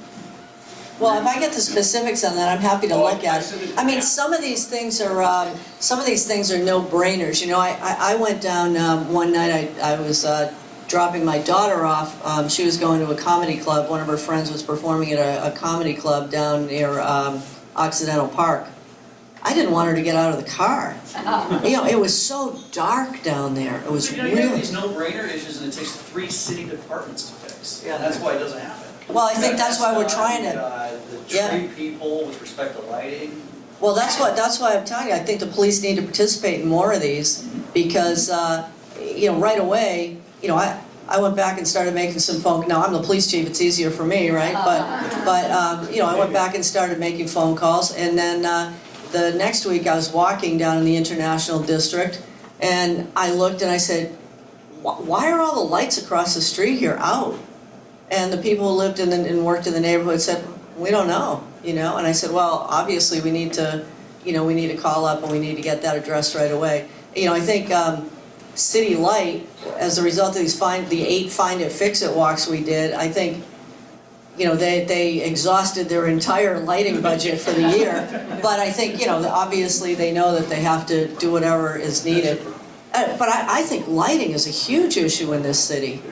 Well, if I get the specifics on that, I'm happy to look at it. I mean, some of these things are no-brainers. You know, I went down one night, I was dropping my daughter off. She was going to a comedy club. One of her friends was performing at a comedy club down near Occidental Park. I didn't want her to get out of the car. You know, it was so dark down there. It was You know, you have really... these no-brainer issues, and it takes 3 city departments to fix. Yeah. That's why it doesn't happen. Well, I think that's why we're trying to... The Yeah. tree people with respect to lighting. Well, that's why I'm telling you, I think the police need to participate in more of these, because, you know, right away, you know, I went back and started making some phone, now I'm the police chief, it's easier for me, right? But you know, I went back and started making phone calls, and then the next week I was walking down in the International District, and I looked and I said, why are all the lights across the street here out? And the people who lived and worked in the neighborhood said, we don't know, you know? And I said, well, obviously we need to, you know, we need to call up and we need to get that addressed right away. You know, I think City Light, as a result of these the 8 Find It, Fix It walks we did, I think, you know, they exhausted their entire lighting budget for the year. But I think, you know, obviously they know that they have to do whatever is needed. But I think lighting is a huge issue in this city.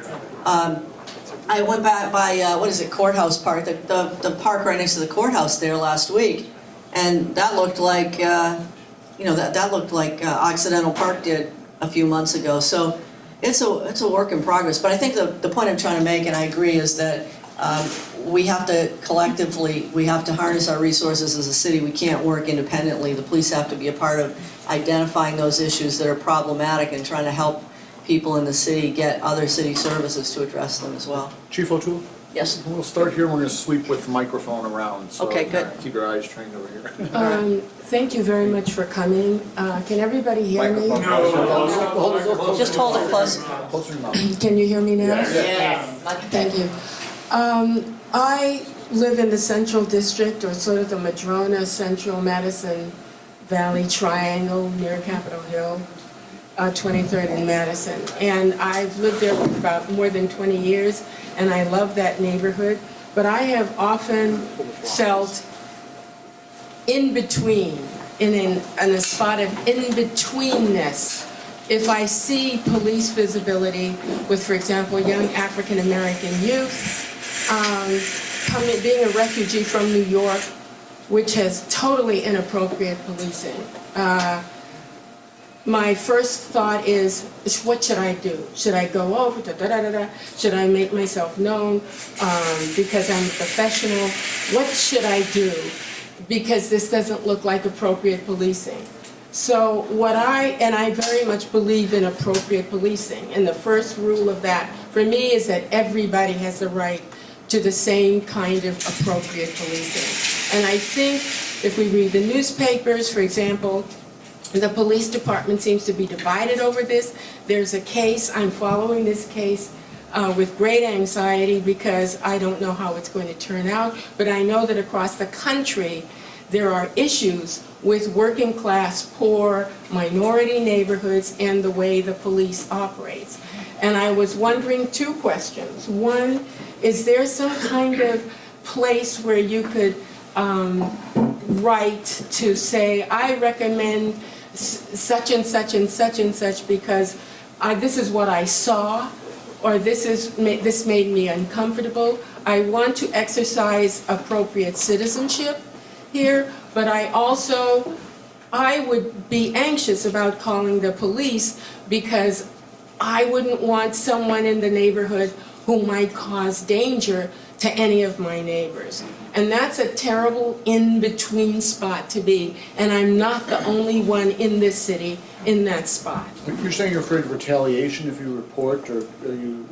I went back by, what is it, Courthouse Park, the park right next to the courthouse there last week, and that looked like, you know, that looked like Occidental Park did a few months ago. So it's a work in progress. But I think the point I'm trying to make, and I agree, is that we have to collectively, we have to harness our resources as a city. We can't work independently. The police have to be a part of identifying those issues that are problematic and trying to help people in the city get other city services to address them as well. Chief O'Toole? Yes. We'll start here, and we're going to sweep with the microphone around. So Okay, good. Keep your eyes trained over here. Thank you very much for coming. Can everybody hear me? Just hold it close. Close to your mouth. Can you hear me now? Yes. Thank you. I live in the Central District, or sort of the Madrona, Central, Madison Valley Triangle near Capitol Hill, 23rd and Madison. And I've lived there for about more than 20 years, and I love that neighborhood. But I have often felt in between, in a spot of in-betweenness. If I see police visibility with, for example, young African-American youth, being a refugee from New York, which has totally inappropriate policing. My first thought is what should I do? Should I go over, should I make myself known because I'm a professional? What should I do? Because this doesn't look like appropriate policing. So I very much believe in appropriate policing. And the first rule of that, for me, is that everybody has the right to the same kind of appropriate policing. And I think if we read the newspapers, for example, the police department seems to be divided over this. There's a case, I'm following this case with great anxiety because I don't know how it's going to turn out, but I know that across the country there are issues with working class, poor, minority neighborhoods and the way the police operates. And I was wondering 2 questions. One, is there some kind of place where you could write to say, I recommend such and such and such and such because this is what I saw, or this made me uncomfortable. I want to exercise appropriate citizenship here, but I would be anxious about calling the police because I wouldn't want someone in the neighborhood who might cause danger to any of my neighbors. And that's a terrible in-between spot to be, and I'm not the only one in this city in that spot. You're saying you're afraid of retaliation if you report, or are you?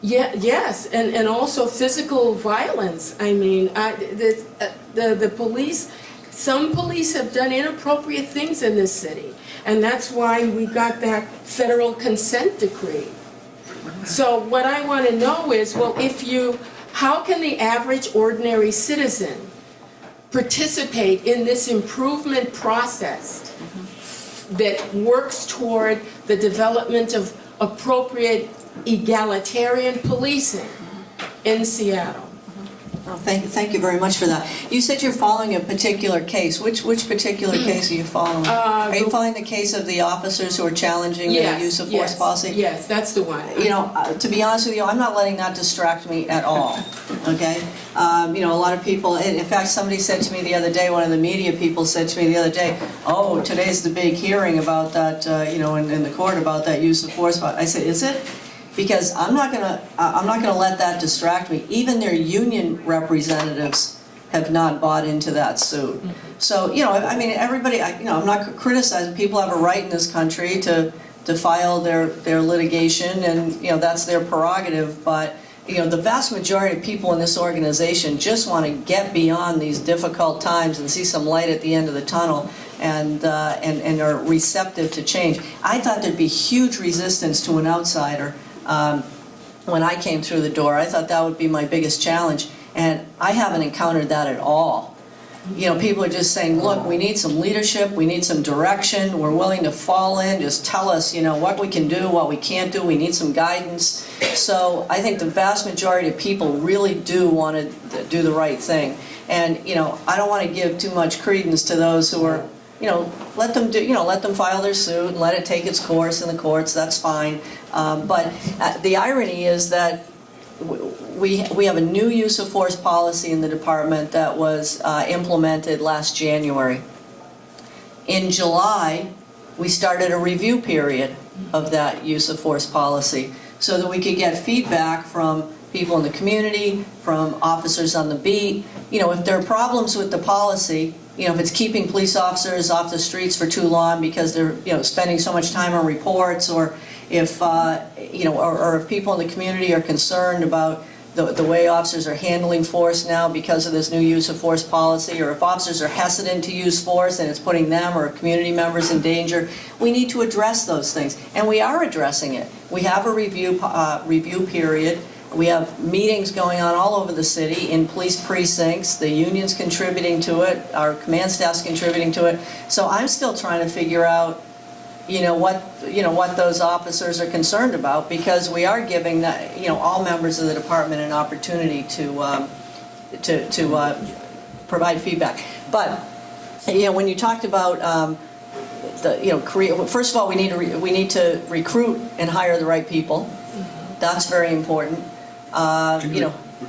Yeah, yes, and also physical violence. I mean, the police, some police have done inappropriate things in this city, and that's why we got that federal consent decree. So what I want to know is, well, how can the average ordinary citizen participate in this improvement process that works toward the development of appropriate egalitarian policing in Seattle? Oh, thank you very much for that. You said you're following a particular case. Which particular case are you following? Are you following the case of the officers who are challenging the use of force policy? Yes, that's the one. You know, to be honest with you, I'm not letting that distract me at all, okay? You know, a lot of people, in fact, somebody said to me the other day, one of the media people said to me the other day, oh, today's the big hearing about that, you know, in the court about that use of force. I said, is it? Because I'm not gonna let that distract me. Even their union representatives have not bought into that suit. So, you know, I mean, everybody, you know, I'm not criticizing. People have a right in this country to file their litigation, and, you know, that's their prerogative. But, you know, the vast majority of people in this organization just want to get beyond these difficult times and see some light at the end of the tunnel, and are receptive to change. I thought there'd be huge resistance to an outsider. When I came through the door, I thought that would be my biggest challenge, and I haven't encountered that at all. You know, people are just saying, look, we need some leadership, we need some direction, we're willing to fall in, just tell us, you know, what we can do, what we can't do, we need some guidance. So I think the vast majority of people really do want to do the right thing. And, you know, I don't want to give too much credence to those who are, you know, let them file their suit and let it take its course in the courts, that's fine. But the irony is that we have a new use of force policy in the department that was implemented last January. In July, we started a review period of that use of force policy so that we could get feedback from people in the community, from officers on the beat. You know, if there are problems with the policy, you know, if it's keeping police officers off the streets for too long because they're, you know, spending so much time on reports, or if, you know, or if people in the community are concerned about the way officers are handling force now because of this new use of force policy, or if officers are hesitant to use force and it's putting them or community members in danger, we need to address those things. And we are addressing it. We have a review period. We have meetings going on all over the city in police precincts, the union's contributing to it, our command staff's contributing to it. So I'm still trying to figure out, what those officers are concerned about, because we are giving all members of the department an opportunity to provide feedback. But when you talked about first of all, we need to recruit and hire the right people. That's very important. We're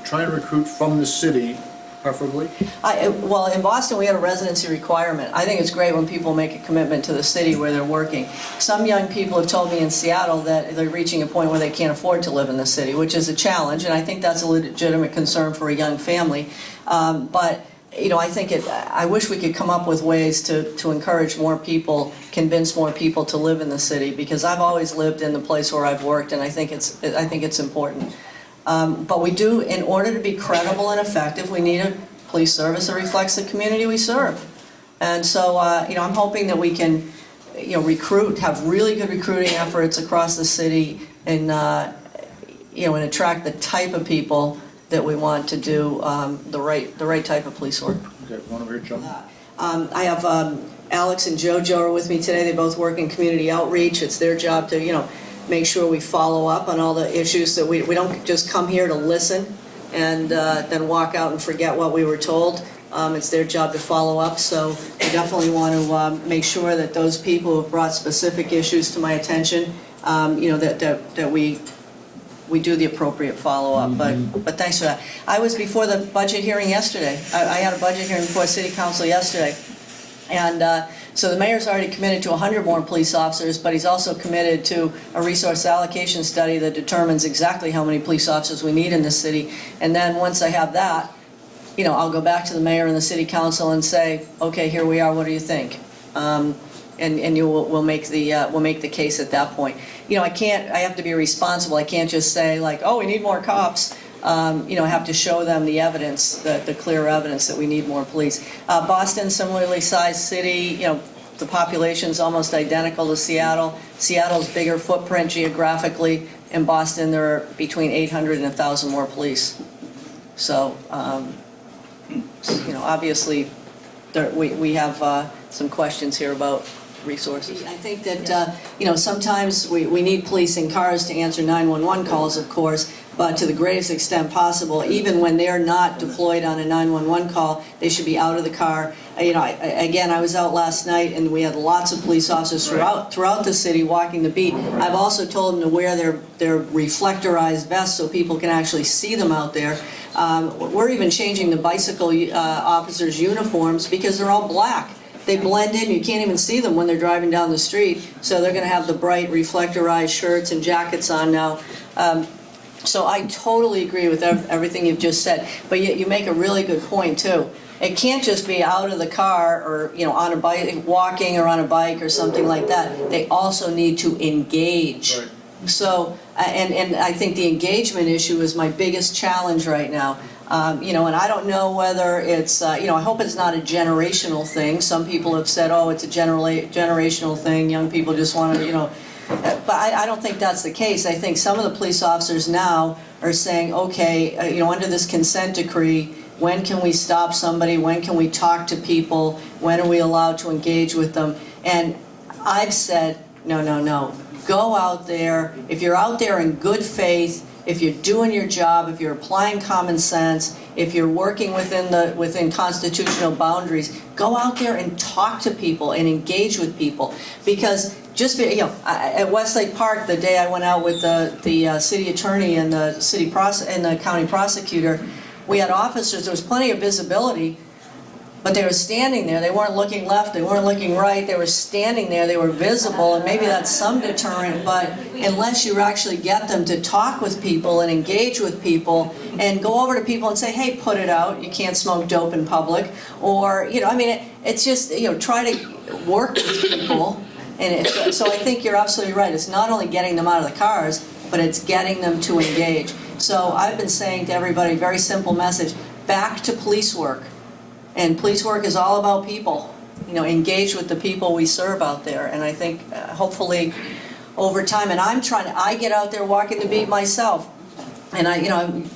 trying to recruit from the city, preferably. Well, in Boston, we have a residency requirement. I think it's great when people make a commitment to the city where they're working. Some young people have told me in Seattle that they're reaching a point where they can't afford to live in the city, which is a challenge, and I think that's a legitimate concern for a young family. But I wish we could come up with ways to encourage more people, convince more people to live in the city, because I've always lived in the place where I've worked, and I think it's important. But we do, in order to be credible and effective, we need a police service that reflects the community we serve. And so, I'm hoping that we can, recruit, have really good recruiting efforts across the city, and and attract the type of people that we want to do the right type of police work. Okay, one over here, Joe. I have Alex and JoJo are with me today. They both work in community outreach. It's their job to, make sure we follow up on all the issues, that we don't just come here to listen and then walk out and forget what we were told. It's their job to follow up, so we definitely want to make sure that those people who have brought specific issues to my attention, that we do the appropriate follow-up, but thanks for that. I was before the budget hearing yesterday. I had a budget hearing before City Council yesterday. And so the mayor's already committed to 100 more police officers, but he's also committed to a resource allocation study that determines exactly how many police officers we need in this city. And then once I have that, I'll go back to the mayor and the city council and say, okay, here we are, what do you think? And we'll make the case at that point. I have to be responsible. I can't just say like, oh, we need more cops. I have to show them the evidence, the clear evidence that we need more police. Boston, similarly sized city, the population's almost identical to Seattle. Seattle's bigger footprint geographically. In Boston, there are between 800 and 1,000 more police. So, obviously, we have some questions here about resources. I think that, sometimes we need police in cars to answer 911 calls, of course, but to the greatest extent possible, even when they're not deployed on a 911 call, they should be out of the car. I was out last night and we had lots of police officers throughout the city walking the beat. I've also told them to wear their reflectorized vests so people can actually see them out there. We're even changing the bicycle officers' uniforms because they're all black. They blend in, you can't even see them when they're driving down the street, so they're going to have the bright reflectorized shirts and jackets on now. So I totally agree with everything you've just said, but yet you make a really good point too. It can't just be out of the car or on a bike, walking or on a bike or something like that. They also need to engage. Right. So, and I think the engagement issue is my biggest challenge right now. And I don't know whether it's, I hope it's not a generational thing. Some people have said, oh, it's a generational thing. Young people just want to, but I don't think that's the case. I think some of the police officers now are saying, okay, under this consent decree, when can we stop somebody? When can we talk to people? When are we allowed to engage with them? And I've said, no. Go out there. If you're out there in good faith, if you're doing your job, if you're applying common sense, if you're working within constitutional boundaries, go out there and talk to people and engage with people. Because at Westlake Park, the day I went out with the city attorney and the county prosecutor, we had officers. There was plenty of visibility, but they were standing there. They weren't looking left. They weren't looking right. They were standing there. They were visible, and maybe that's some deterrent. But unless you actually get them to talk with people and engage with people and go over to people and say, "Hey, put it out. You can't smoke dope in public," or it's just try to work with people. And so I think you're absolutely right. It's not only getting them out of the cars, but it's getting them to engage. So I've been saying to everybody, very simple message: back to police work. And police work is all about people, engage with the people we serve out there. And I think hopefully over time, and I get out there walking the beat myself. And I'm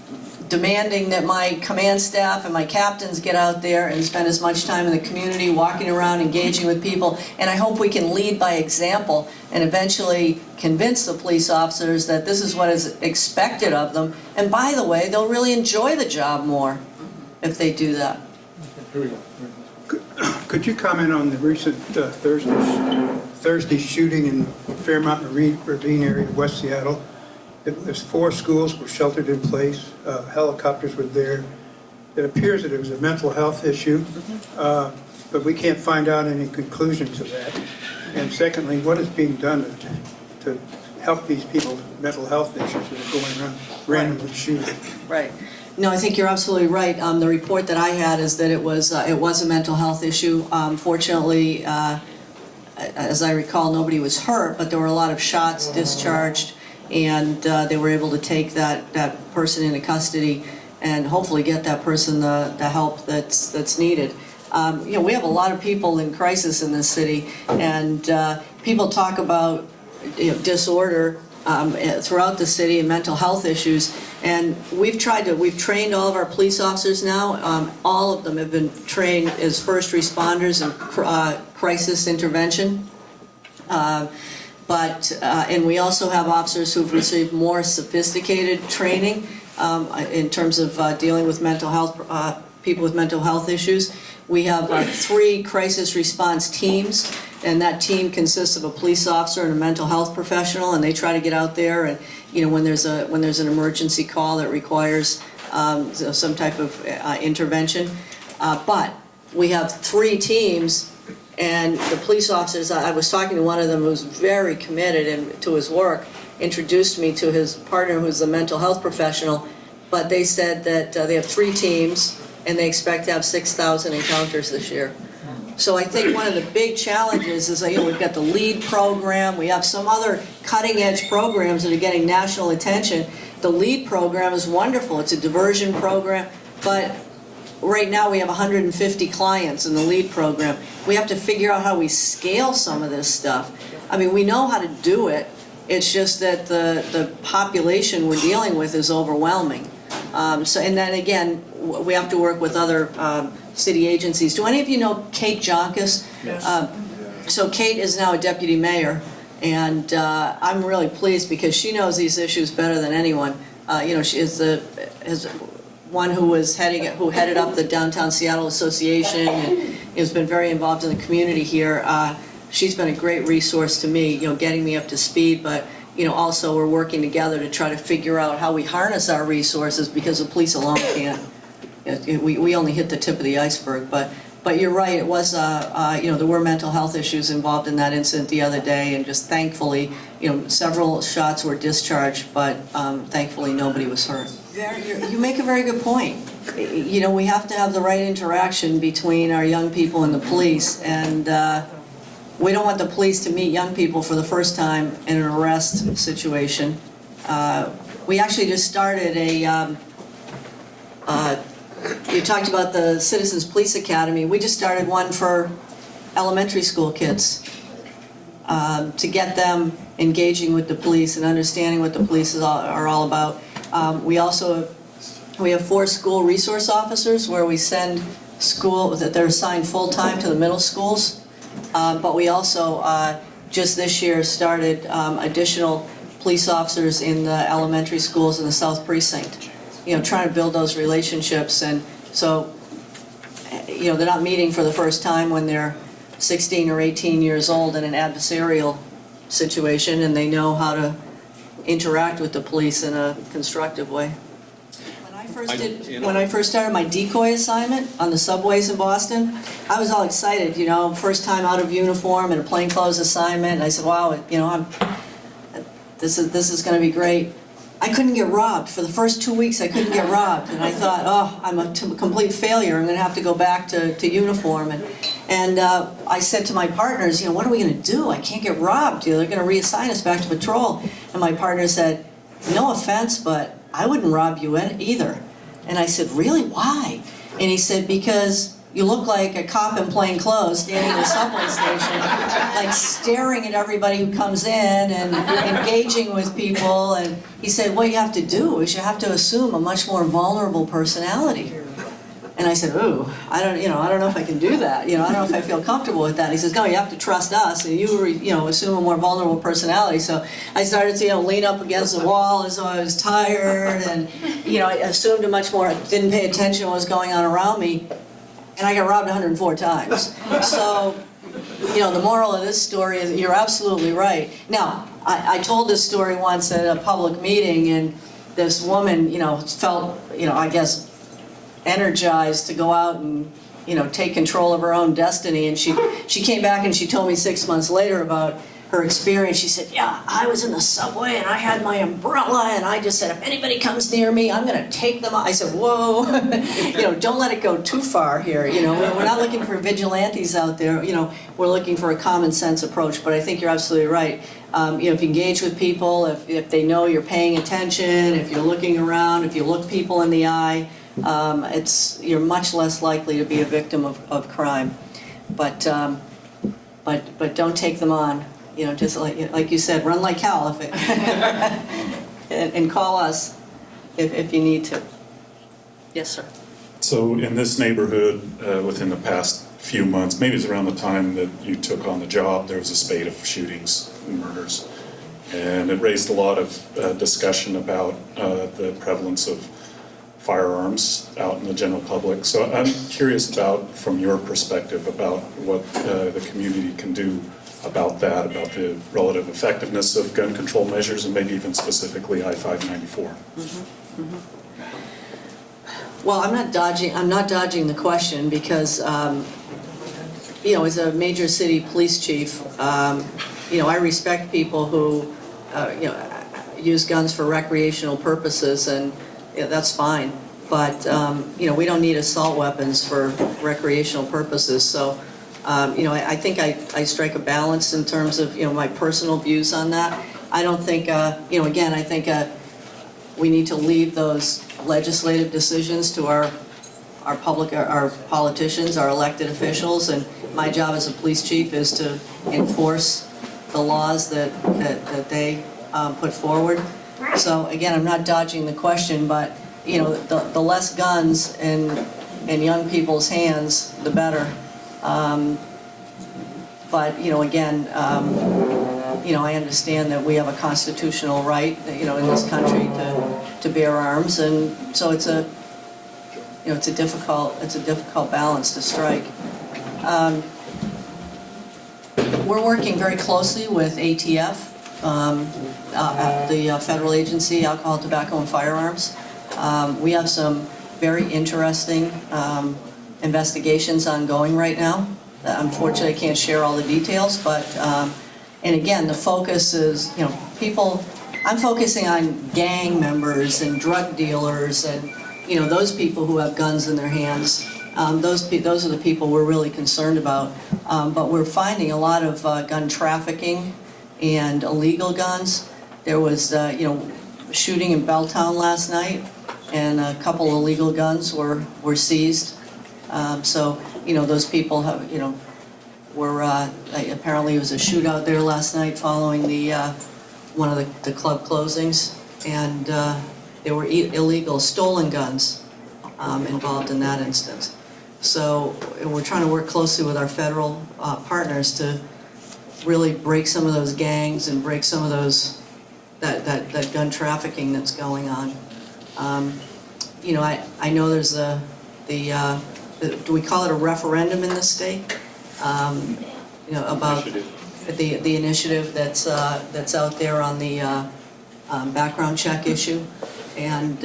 demanding that my command staff and my captains get out there and spend as much time in the community, walking around, engaging with people. And I hope we can lead by example and eventually convince the police officers that this is what is expected of them. And by the way, they'll really enjoy the job more if they do that. Could you comment on the recent Thursday shooting in Fairmont Ravine area of West Seattle? There's 4 schools were sheltered in place. Helicopters were there. It appears that it was a mental health issue, but we can't find out any conclusion to that. And secondly, what is being done to help these people with mental health issues that are going around randomly shooting? Right. No, I think you're absolutely right. The report that I had is that it was a mental health issue. Fortunately, as I recall, nobody was hurt, but there were a lot of shots discharged, and they were able to take that person into custody and hopefully get that person the help that's needed. We have a lot of people in crisis in this city, and people talk about disorder throughout the city and mental health issues, and we've trained all of our police officers now. All of them have been trained as first responders in crisis intervention. And we also have officers who've received more sophisticated training in terms of dealing with mental health people with mental health issues. We have 3 crisis response teams, and that team consists of a police officer and a mental health professional, and they try to get out there and, when there's an emergency call that requires some type of intervention. But we have 3 teams, and the police officers, I was talking to one of them who's very committed to his work, introduced me to his partner who's a mental health professional, but they said that they have 3 teams and they expect to have 6,000 encounters this year. So I think one of the big challenges is, we've got the LEAD program, we have some other cutting-edge programs that are getting national attention. The LEAD program is wonderful, it's a diversion program, but right now we have 150 clients in the LEAD program. We have to figure out how we scale some of this stuff. I mean, we know how to do it, it's just that the population we're dealing with is overwhelming. And then again, we have to work with other city agencies. Do any of you know Kate Jonkis? Yes. So Kate is now a deputy mayor, and I'm really pleased because she knows these issues better than anyone. She is one who headed up the Downtown Seattle Association and has been very involved in the community here. She's been a great resource to me, getting me up to speed, but also we're working together to try to figure out how we harness our resources, because the police alone can't. We only hit the tip of the iceberg, but you're right, it was, there were mental health issues involved in that incident the other day, and just thankfully, several shots were discharged, but thankfully nobody was hurt. You make a very good point. We have to have the right interaction between our young people and the police, and we don't want the police to meet young people for the first time in an arrest situation. We actually just started you talked about the Citizens Police Academy. We just started one for elementary school kids to get them engaging with the police and understanding what the police are all about. We have 4 school resource officers where we send that they're assigned full-time to the middle schools. But we also just this year started additional police officers in the elementary schools in the South Precinct. Trying to build those relationships, and so they're not meeting for the first time when they're 16 or 18 years old in an adversarial situation, and they know how to interact with the police in a constructive way. When I first started my decoy assignment on the subways in Boston, I was all excited, first time out of uniform in a plainclothes assignment, and I said, wow, this is going to be great. I couldn't get robbed. For the first 2 weeks, I couldn't get robbed, and I thought, oh, I'm a complete failure. I'm going to have to go back to uniform. And I said to my partners, what are we going to do? I can't get robbed. They're going to reassign us back to patrol. And my partner said, no offense, but I wouldn't rob you either. And I said, really? Why? And he said, because you look like a cop in plain clothes standing in a subway station, like staring at everybody who comes in and engaging with people. And he said, what you have to do is you have to assume a much more vulnerable personality. And I said, ooh, I don't know if I can do that. I don't know if I feel comfortable with that. He says, no, you have to trust us, and you assume a more vulnerable personality. So I started to lean up against the wall as though I was tired, and I assumed a much more, didn't pay attention to what was going on around me, and I got robbed 104 times. So, the moral of this story is you're absolutely right. Now, I told this story once at a public meeting, and this woman, felt, I guess, energized to go out and take control of her own destiny, and she came back and she told me 6 months later about her experience. She said, yeah, I was in the subway and I had my umbrella and I just said, if anybody comes near me, I'm going to take them out. I said, whoa, don't let it go too far here. We're not looking for vigilantes out there. We're looking for a common sense approach. But I think you're absolutely right. If you engage with people, if they know you're paying attention, if you're looking around, if you look people in the eye, you're much less likely to be a victim of crime. But don't take them on. Just like you said, run like hell and call us if you need to. Yes, sir. So in this neighborhood, within the past few months, maybe it's around the time that you took on the job, there was a spate of shootings and murders. And it raised a lot of discussion about the prevalence of firearms out in the general public. So I'm curious about, from your perspective, about what the community can do about that, about the relative effectiveness of gun control measures, and maybe even specifically I-594. Well, I'm not dodging the question because, as a major city police chief, I respect people who, use guns for recreational purposes, and that's fine. But, we don't need assault weapons for recreational purposes. So, I think I strike a balance in terms of, my personal views on that. I don't think, again, I think we need to leave those legislative decisions to our politicians, our elected officials, and my job as a police chief is to enforce the laws that they put forward. So again, I'm not dodging the question, but the less guns in young people's hands, the better. But again, I understand that we have a constitutional right, in this country to bear arms, and so it's a difficult balance to strike. We're working very closely with ATF, the federal agency, Alcohol, Tobacco, and Firearms. We have some very interesting investigations ongoing right now. Unfortunately, I can't share all the details, but and again, the focus is, I'm focusing on gang members and drug dealers and, those people who have guns in their hands. Those are the people we're really concerned about. But we're finding a lot of gun trafficking and illegal guns. There was, shooting in Belltown last night, and a couple illegal guns were seized. So, those people have, were, apparently it was a shootout there last night following the, one of the club closings, and there were illegal stolen guns involved in that instance. So we're trying to work closely with our federal partners to really break some of those gangs and break some of those, that gun trafficking that's going on. I know there's do we call it a referendum in this state? About the initiative that's out there on the background check issue, and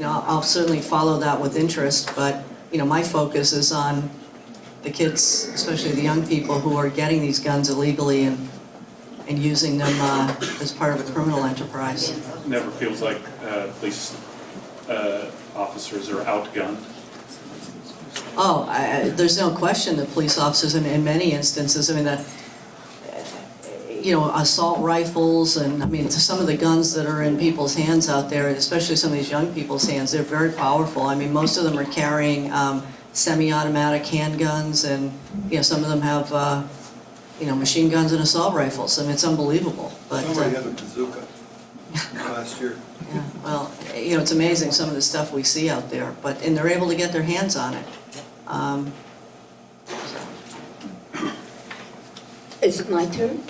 I'll certainly follow that with interest. But my focus is on the kids, especially the young people who are getting these guns illegally and using them as part of a criminal enterprise. Never feels like police officers are outgunned. Oh, there's no question that police officers, in many instances, I mean, assault rifles, and I mean, some of the guns that are in people's hands out there, especially some of these young people's hands, they're very powerful. I mean, most of them are carrying semi-automatic handguns, and some of them have machine guns and assault rifles. I mean, it's unbelievable. But somebody had a bazooka last year. Yeah, well, it's amazing some of the stuff we see out there, and they're able to get their hands on it. Is it my turn?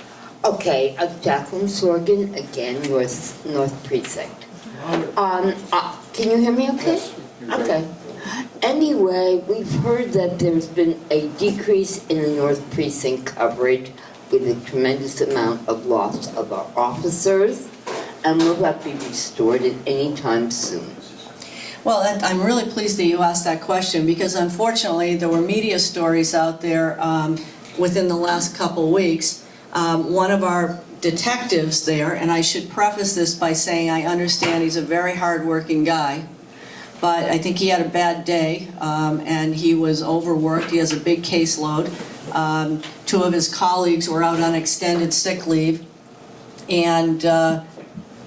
Okay, Jacqueline Sorgan, again, North Precinct. Can you hear me okay? Okay. Anyway, we've heard that there's been a decrease in the North Precinct coverage with a tremendous amount of loss of our officers, and will that be restored at any time soon? Well, I'm really pleased that you asked that question, because unfortunately there were media stories out there within the last couple weeks. One of our detectives there, and I should preface this by saying I understand he's a very hard-working guy, but I think he had a bad day, and he was overworked. He has a big caseload. Two of his colleagues were out on extended sick leave, and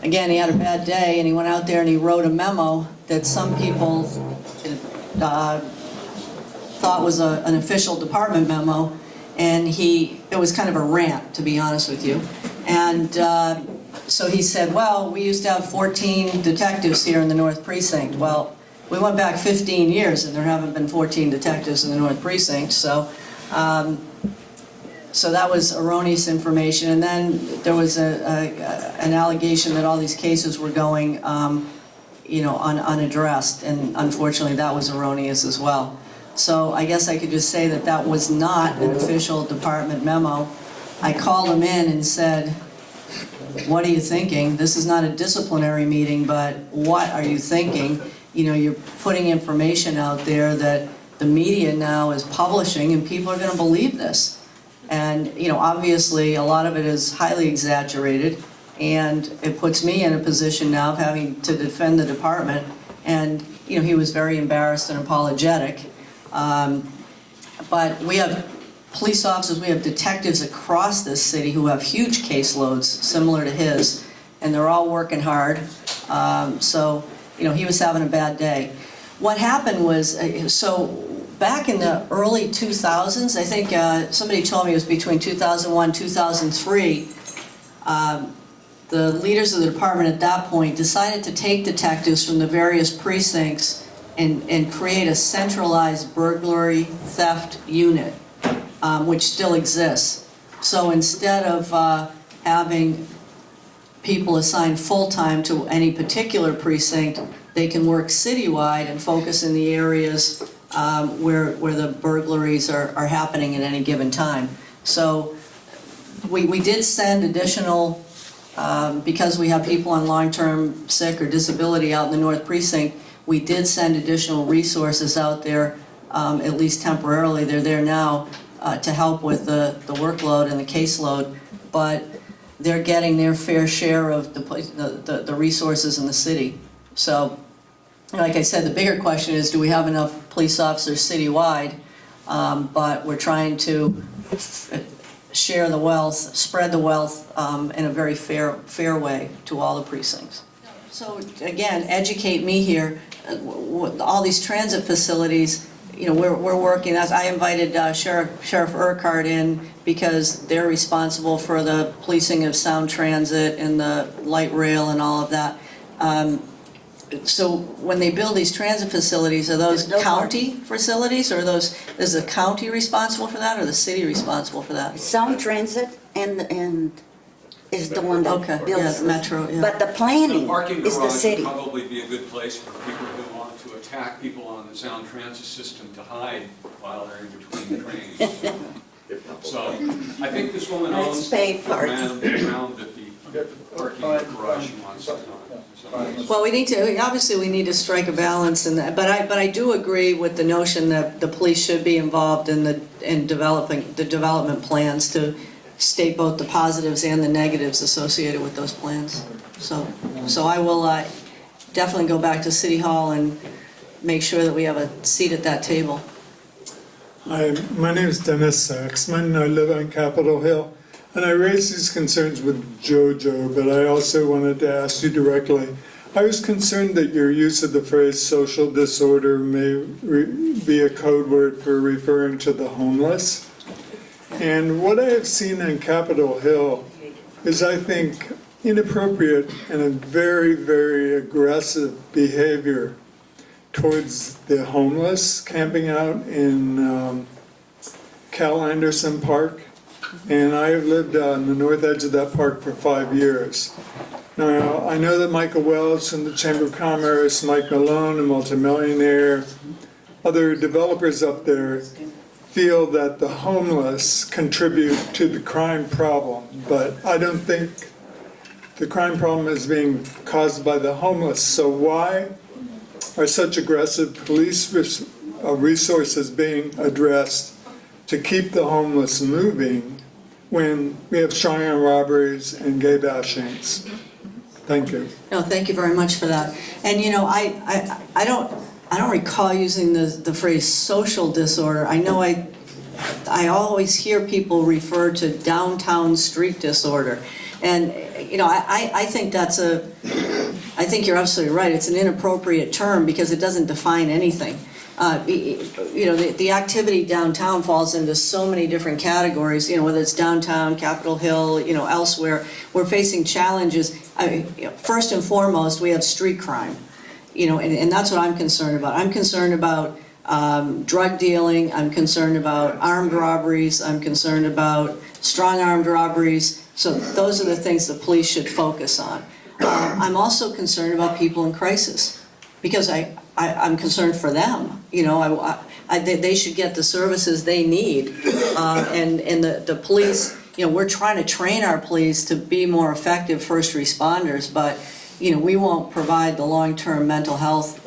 again, he had a bad day, and he went out there and he wrote a memo that some people thought was an official department memo, and it was kind of a rant, to be honest with you. And so he said, well, we used to have 14 detectives here in the North Precinct. Well, we went back 15 years and there haven't been 14 detectives in the North Precinct, so so that was erroneous information. And then there was an allegation that all these cases were going unaddressed, and unfortunately that was erroneous as well. So I guess I could just say that that was not an official department memo. I called them in and said, what are you thinking? This is not a disciplinary meeting, but what are you thinking? You're putting information out there that the media now is publishing, and people are going to believe this. And, obviously, a lot of it is highly exaggerated, and it puts me in a position now of having to defend the department. And, he was very embarrassed and apologetic. But we have police officers, we have detectives across this city who have huge caseloads similar to his, and they're all working hard. So, he was having a bad day. What happened was, so back in the early 2000s, I think somebody told me it was between 2001 and 2003, the leaders of the department at that point decided to take detectives from the various precincts and create a centralized burglary theft unit, which still exists. So instead of having people assigned full-time to any particular precinct, they can work citywide and focus in the areas where the burglaries are happening at any given time. So we did send additional, because we have people on long-term sick or disability out in the North Precinct, we did send additional resources out there, at least temporarily. They're there now to help with the workload and the caseload, but they're getting their fair share of the resources in the city. So, like I said, the bigger question is, do we have enough police officers citywide? But we're trying to share the wealth, spread the wealth in a very fair way to all the precincts. So again, educate me here. All these transit facilities, we're working. I invited Sheriff Urquhart in because they're responsible for the policing of Sound Transit and the light rail and all of that. So when they build these transit facilities, are those county facilities, or is the county responsible for that, or the city responsible for that? Sound Transit and is the one that builds. Yeah, Metro, yeah. But the planning parking is the garage city. would probably be a good place for people who want to attack people on the Sound Transit system to hide while they're in between trains. So I think this woman owns the ground that the parking garage she wants to own. Well, we need to strike a balance in that, but I do agree with the notion that the police should be involved in developing the development plans to state both the positives and the negatives associated with those plans. So I will definitely go back to City Hall and make sure that we have a seat at that table. Hi, my name is Dennis Saxman. I live on Capitol Hill, and I raised these concerns with JoJo, but I also wanted to ask you directly. I was concerned that your use of the phrase social disorder may be a code word for referring to the homeless. And what I have seen on Capitol Hill is, I think, inappropriate and a very, very aggressive behavior towards the homeless camping out in Cal Anderson Park. And I have lived on the north edge of that park for 5 years. Now, I know that Michael Welch from the Chamber of Commerce, Mike Malone, a multimillionaire, other developers up there feel that the homeless contribute to the crime problem, but I don't think the crime problem is being caused by the homeless. So why are such aggressive police resources being addressed to keep the homeless moving when we have strong arm robberies and gay bashings? Thank you. No, thank you very much for that. And I don't recall using the phrase social disorder. I know I always hear people refer to downtown street disorder. And I think I think you're absolutely right. It's an inappropriate term because it doesn't define anything. The activity downtown falls into so many different categories, whether it's downtown, Capitol Hill, elsewhere. We're facing challenges. First and foremost, we have street crime, and that's what I'm concerned about. I'm concerned about drug dealing. I'm concerned about armed robberies. I'm concerned about strong armed robberies. So those are the things the police should focus on. I'm also concerned about people in crisis, because I'm concerned for them. You know, they should get the services they need. And the police, you know, we're trying to train our police to be more effective first responders, but, you know, we won't provide the long-term mental health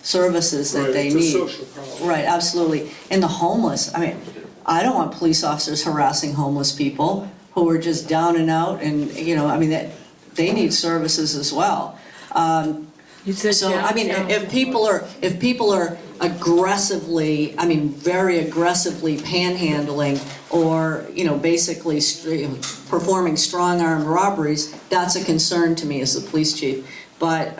services that they need. It's a social problem. Right, absolutely. And the homeless, I mean, I don't want police officers harassing homeless people who are just down and out, and, you know, I mean, that they need services as well. You said So, I mean, if people are aggressively, I mean, very aggressively panhandling, or, you know, basically performing strong-armed robberies, that's a concern to me as the police chief. But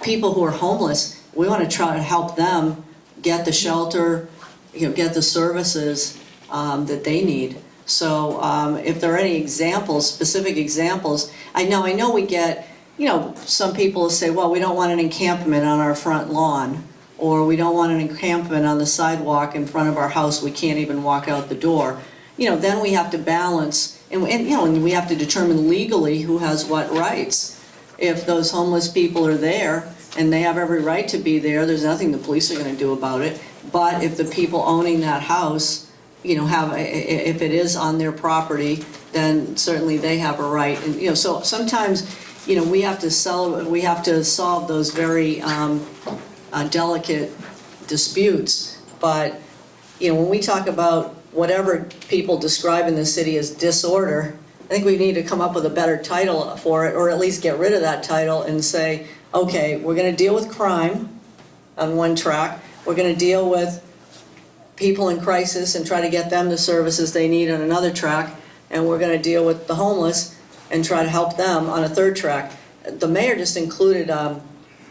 people who are homeless, we want to try to help them get the shelter, you know, get the services that they need. So if there are any examples, specific examples, I know we get, you know, some people say, well, we don't want an encampment on our front lawn, or we don't want an encampment on the sidewalk in front of our house, we can't even walk out the door. You know, then we have to balance, and you know, and we have to determine legally who has what rights. If those homeless people are there, and they have every right to be there, there's nothing the police are going to do about it. But if the people owning that house, you know, if it is on their property, then certainly they have a right. And, you know, so sometimes, you know, we have to solve those very delicate disputes. But, you know, when we talk about whatever people describe in the city as disorder, I think we need to come up with a better title for it, or at least get rid of that title and say, okay, we're going to deal with crime on one track, we're going to deal with people in crisis and try to get them the services they need on another track, and we're going to deal with the homeless and try to help them on a third track. The mayor just included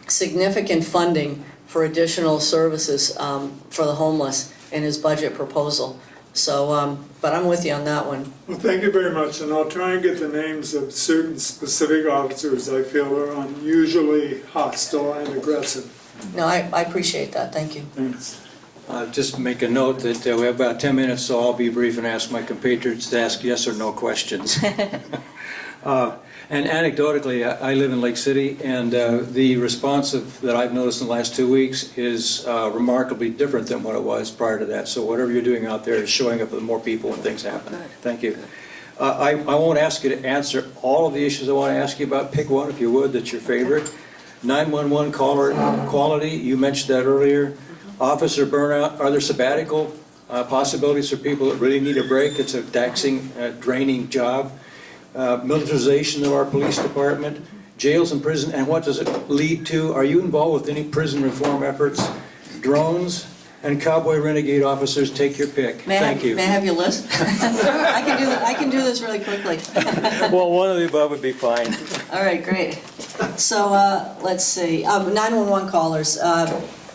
significant funding for additional services for the homeless in his budget proposal. So, but I'm with you on that one. Well, thank you very much, and I'll try and get the names of certain specific officers I feel are unusually hostile and aggressive. No, I appreciate that, thank you. Thanks. Just make a note that we have about 10 minutes, so I'll be brief and ask my compatriots to ask yes or no questions. And anecdotally, I live in Lake City, and the response that I've noticed in the last 2 weeks is remarkably different than what it was prior to that. So whatever you're doing out there is showing up with more people when things happen. Thank you. I won't ask you to answer all of the issues I want to ask you about. Pick one, if you would, that's your favorite. 911 caller quality, you mentioned that earlier. Officer burnout, are there sabbatical possibilities for people that really need a break? It's a taxing, draining job. Militarization of our police department, jails and prison, and what does it lead to? Are you involved with any prison reform efforts? Drones and cowboy renegade officers, take your pick. Thank you. May I have your list? I can do this really quickly. Well, one of the above would be fine. All right, great. So let's see, 911 callers,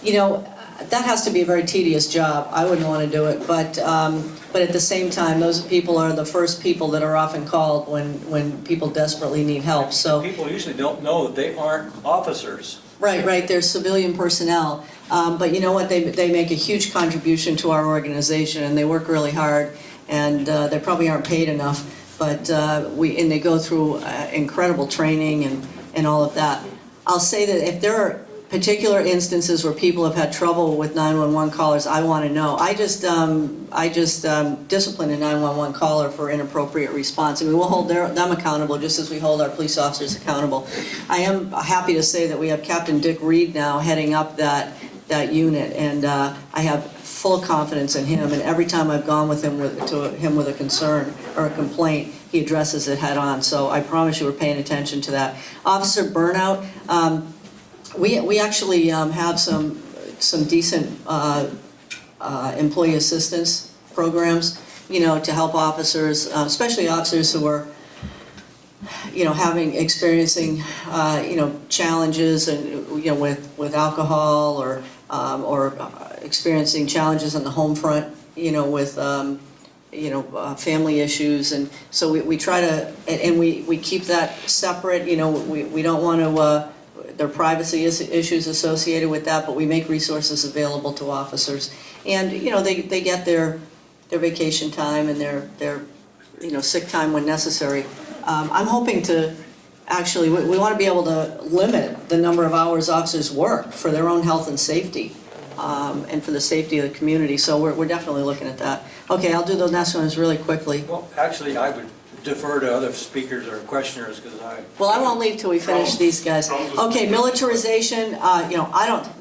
you know, that has to be a very tedious job. I wouldn't want to do it, but at the same time, those people are the first people that are often called when people desperately need help. So People usually don't know that they aren't officers. right, they're civilian personnel, but you know what? They make a huge contribution to our organization, and they work really hard, and they probably aren't paid enough. But they go through incredible training and all of that. I'll say that if there are particular instances where people have had trouble with 911 callers, I want to know. I just discipline a 911 caller for inappropriate response. I mean, we'll hold them accountable just as we hold our police officers accountable. I am happy to say that we have Captain Dick Reed now heading up that unit, and I have full confidence in him. And every time I've gone with him with a concern or a complaint, he addresses it head on. So I promise you, we're paying attention to that. Officer burnout. We actually have some decent employee assistance programs, you know, to help officers, especially officers who are, you know, experiencing, you know, challenges and, you know, with alcohol or experiencing challenges on the home front, you know, with you know, family issues. And so we try to, and we keep that separate. You know, we don't want to. There are privacy issues associated with that, but we make resources available to officers, and you know they get their vacation time and their you know sick time when necessary. I'm hoping to actually, we want to be able to limit the number of hours officers work for their own health and safety, and for the safety of the community. So we're definitely looking at that. Okay, I'll do the next ones really quickly. Well, actually, I would defer to other speakers or questioners because Well, I won't leave till we finish these guys. Okay, militarization,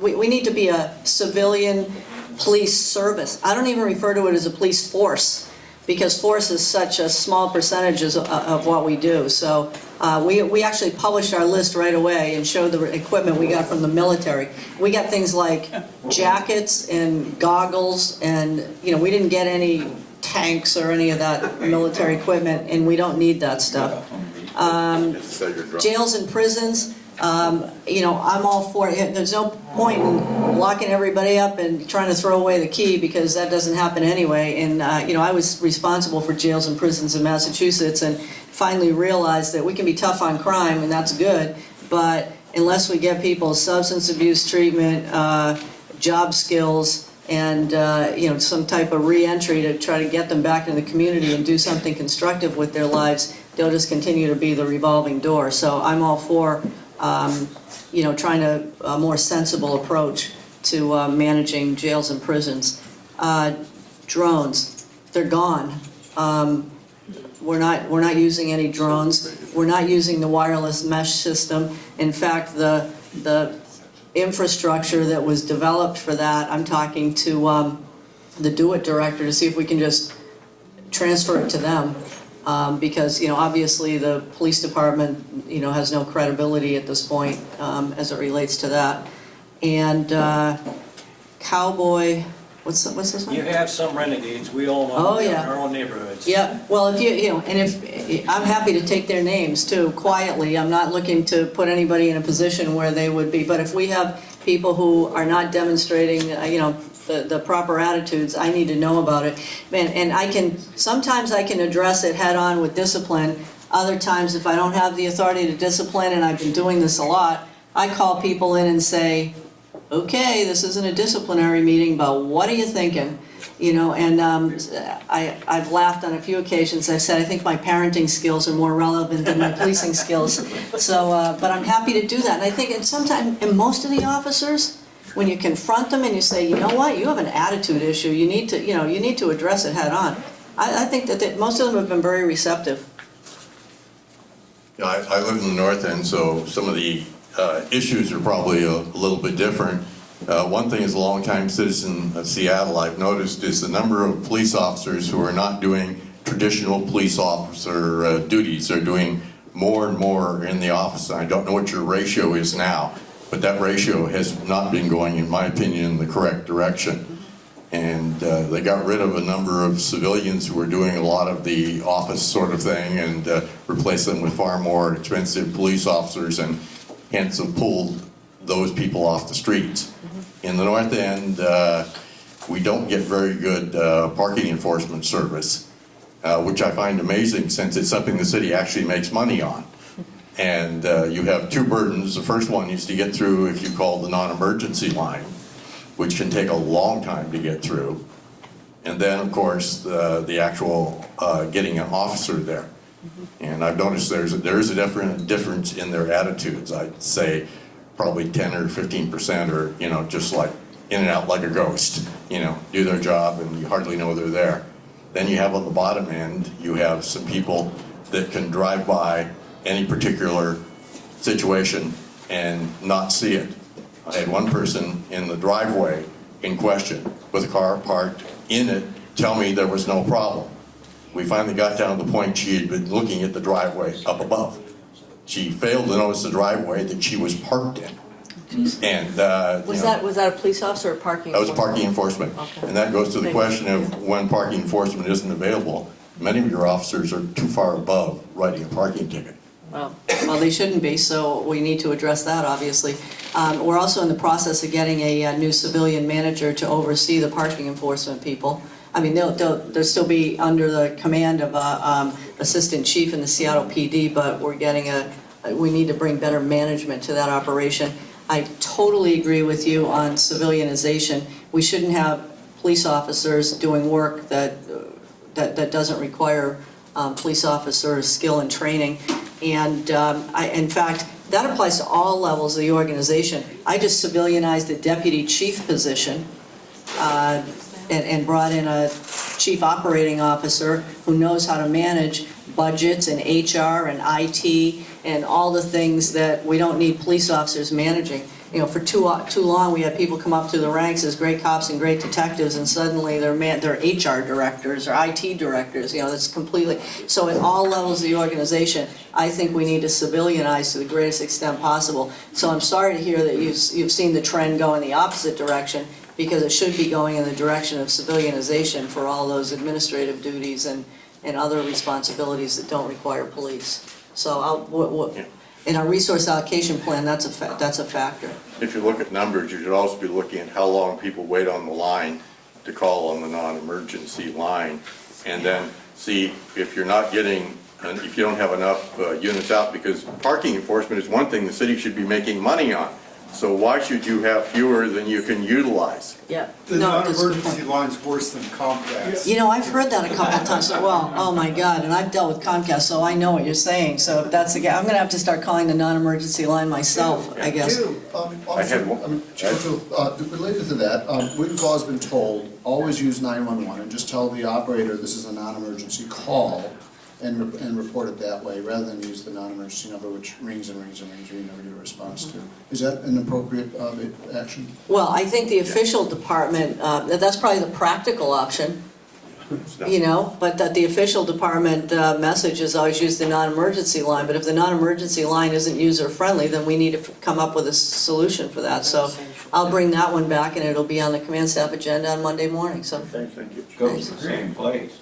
we need to be a civilian police service. I don't even refer to it as a police force, because force is such a small percentage of what we do. So we actually published our list right away and showed the equipment we got from the military. We got things like jackets and goggles, and we didn't get any tanks or any of that military equipment, and we don't need that stuff. Jails and prisons, I'm all for it. There's no point in locking everybody up and trying to throw away the key, because that doesn't happen anyway. And, I was responsible for jails and prisons in Massachusetts, and finally realized that we can be tough on crime, and that's good, but unless we get people substance abuse treatment, job skills, and some type of re-entry to try to get them back into the community and do something constructive with their lives, they'll just continue to be the revolving door. So I'm all for trying a more sensible approach to managing jails and prisons. Drones, they're gone. We're not using any drones. We're not using the wireless mesh system. In fact, the infrastructure that was developed for that, I'm talking to the Do-It director to see if we can just transfer it to them, because obviously the police department has no credibility at this point as it relates to that. And cowboy, what's this one? you have some renegades. We all Oh, know in yeah. our own neighborhoods. Yeah, well, if I'm happy to take their names too, quietly. I'm not looking to put anybody in a position where they would be, but if we have people who are not demonstrating, the proper attitudes, I need to know about it. And sometimes I can address it head on with discipline. Other times, if I don't have the authority to discipline, and I've been doing this a lot, I call people in and say, okay, this isn't a disciplinary meeting, but what are you thinking? I've laughed on a few occasions. I've said I think my parenting skills are more relevant than my policing skills. So, but I'm happy to do that. And I think sometimes, in most of the officers, when you confront them and you say, you know what, you have an attitude issue, you need to address it head on. I think that most of them have been very receptive. Yeah, I live in the north end, so some of the issues are probably a little bit different. One thing as a longtime citizen of Seattle I've noticed is the number of police officers who are not doing traditional police officer duties. They're doing more and more in the office. I don't know what your ratio is now, but that ratio has not been going, in my opinion, in the correct direction. And they got rid of a number of civilians who were doing a lot of the office sort of thing and replaced them with far more expensive police officers, and hence have pulled those people off the streets. In the north end, we don't get very good parking enforcement service, which I find amazing since it's something the city actually makes money on. And you have two burdens. The first one is to get through if you call the non-emergency line, which can take a long time to get through. And then, of course, the actual getting an officer there. And I've noticed there is a difference in their attitudes. I'd say probably 10 or 15% are, just like in and out like a ghost, do their job and you hardly know they're there. Then you have on the bottom end, you have some people that can drive by any particular situation and not see it. I had one person in the driveway in question with a car parked in it tell me there was no problem. We finally got down to the point she had been looking at the driveway up above. She failed to notice the driveway that she was parked in. And Was that a police officer or parking? that was parking enforcement. Okay. And that goes to the question of when parking enforcement isn't available. Many of your officers are too far above writing a parking ticket. Well, they shouldn't be, so we need to address that, obviously. We're also in the process of getting a new civilian manager to oversee the parking enforcement people. I mean, they'll still be under the command of assistant chief in the Seattle PD, but we need to bring better management to that operation. I totally agree with you on civilianization. We shouldn't have police officers doing work that doesn't require police officers' skill and training. And in fact, that applies to all levels of the organization. I just civilianized the deputy chief position and brought in a chief operating officer who knows how to manage budgets and HR and IT and all the things that we don't need police officers managing. You know, for too long, we had people come up through the ranks as great cops and great detectives, and suddenly they're HR directors or IT directors. You know, that's completely. So at all levels of the organization, I think we need to civilianize to the greatest extent possible. So I'm sorry to hear that you've seen the trend go in the opposite direction, because it should be going in the direction of civilianization for all those administrative duties and other responsibilities that don't require police. So in our resource allocation plan, that's a factor. If you look at numbers, you should also be looking at how long people wait on the line to call on the non-emergency line, and then see if you're not getting, if you don't have enough units out, because parking enforcement is one thing the city should be making money on. So why should you have fewer than you can utilize? Yeah. The non-emergency line's worse than Comcast. You know, I've heard that a couple of times. Well, oh my God, and I've dealt with Comcast, so I know what you're saying. So if that's again, I'm going to have to start calling the non-emergency line myself, I guess. Related to that, we've always been told, always use 911 and just tell the operator this is a non-emergency call and report it that way, rather than use the non-emergency number, which rings and rings and rings, and you never get a response to. Is that an appropriate action? Well, I think the official department, that's probably the practical option, you know, but that the official department message is always use the non-emergency line. But if the non-emergency line isn't user-friendly, then we need to come up with a solution for that. So I'll bring that one back, and it'll be on the command staff agenda on Monday morning. So Thank you. Goes to the same place.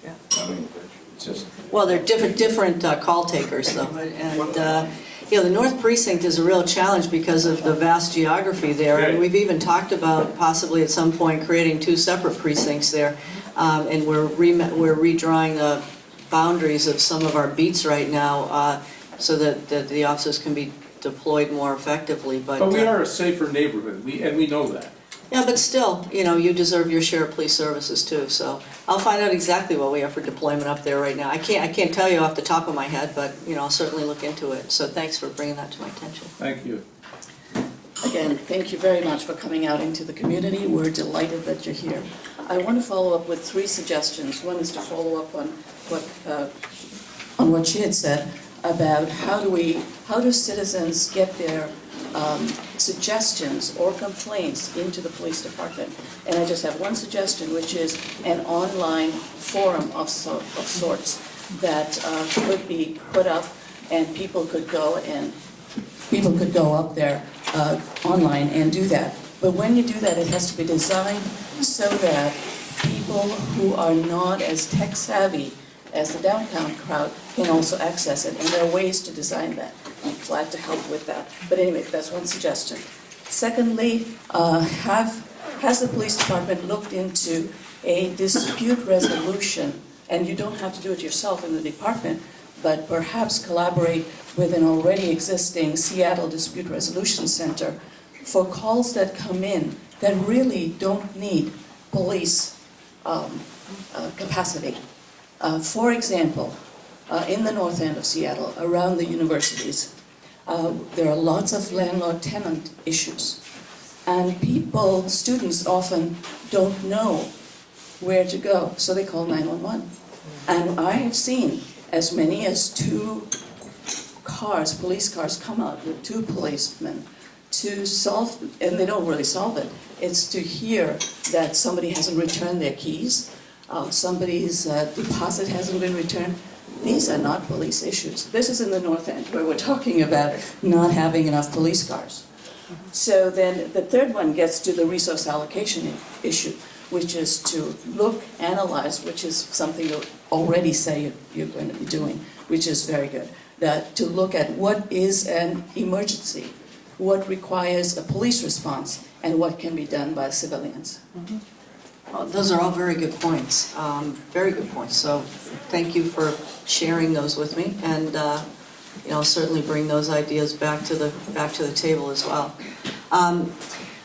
Yeah. I mean, it's just. Well, they're different call takers, though, and you know, the North Precinct is a real challenge because of the vast geography there, and we've even talked about possibly at some point creating 2 separate precincts there, and we're redrawing the boundaries of some of our beats right now, so that the officers can be deployed more effectively. But we are a safer neighborhood, and we know that. Yeah, but still, you know, you deserve your share of police services too. So I'll find out exactly what we have for deployment up there right now. I can't tell you off the top of my head, but you know, I'll certainly look into it. So thanks for bringing that to my attention. Thank you. Again, thank you very much for coming out into the community. We're delighted that you're here. I want to follow up with 3 suggestions. One is to follow up on what she had said about how do citizens get their suggestions or complaints into the police department. And I just have one suggestion, which is an online forum of sorts that could be put up, and people could go up there online and do that. But when you do that, it has to be designed so that people who are not as tech savvy as the downtown crowd can also access it, and there are ways to design that. I'm glad to help with that. But anyway, that's one suggestion. Secondly, has the police department looked into a dispute resolution, and you don't have to do it yourself in the department, but perhaps collaborate with an already existing Seattle Dispute Resolution Center for calls that come in that really don't need police capacity. For example, in the north end of Seattle, around the universities, there are lots of landlord-tenant issues. And students often don't know where to go, so they call 911. And I have seen as many as 2 police cars come out with 2 policemen to solve, and they don't really solve it, it's to hear that somebody hasn't returned their keys, somebody's deposit hasn't been returned. These are not police issues. This is in the north end where we're talking about not having enough police cars. So then the third one gets to the resource allocation issue, which is to look, analyze, which is something you already say you're going to be doing, which is very good. That to look at what is an emergency, what requires a police response, and what can be done by civilians. Mm-hmm. Well, those are all very good points, very good points. So thank you for sharing those with me, and you know, I'll certainly bring those ideas back to the table as well.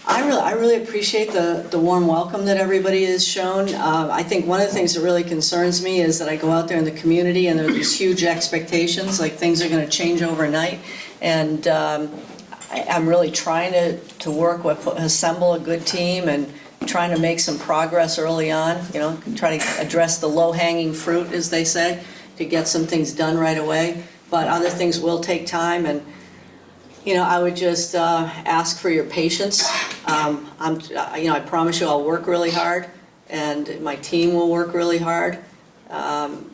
I really appreciate the warm welcome that everybody has shown. I think one of the things that really concerns me is that I go out there in the community and there are these huge expectations, like things are going to change overnight. And I'm really trying to work with, assemble a good team and trying to make some progress early on, you know, try to address the low-hanging fruit, as they say, to get some things done right away. But other things will take time, and you know, I would just ask for your patience. I promise you I'll work really hard, and my team will work really hard.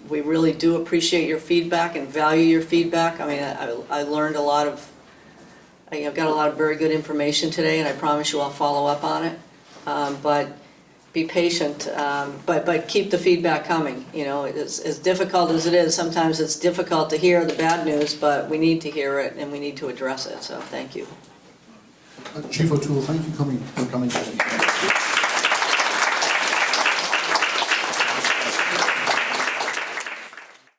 We really do appreciate your feedback and value your feedback. I mean, I learned a lot of, I've got a lot of very good information today, and I promise you I'll follow up on it. But be patient, but keep the feedback coming. You know, as difficult as it is, sometimes it's difficult to hear the bad news, but we need to hear it and we need to address it. So thank you. Chief O'Toole, thank you for coming today.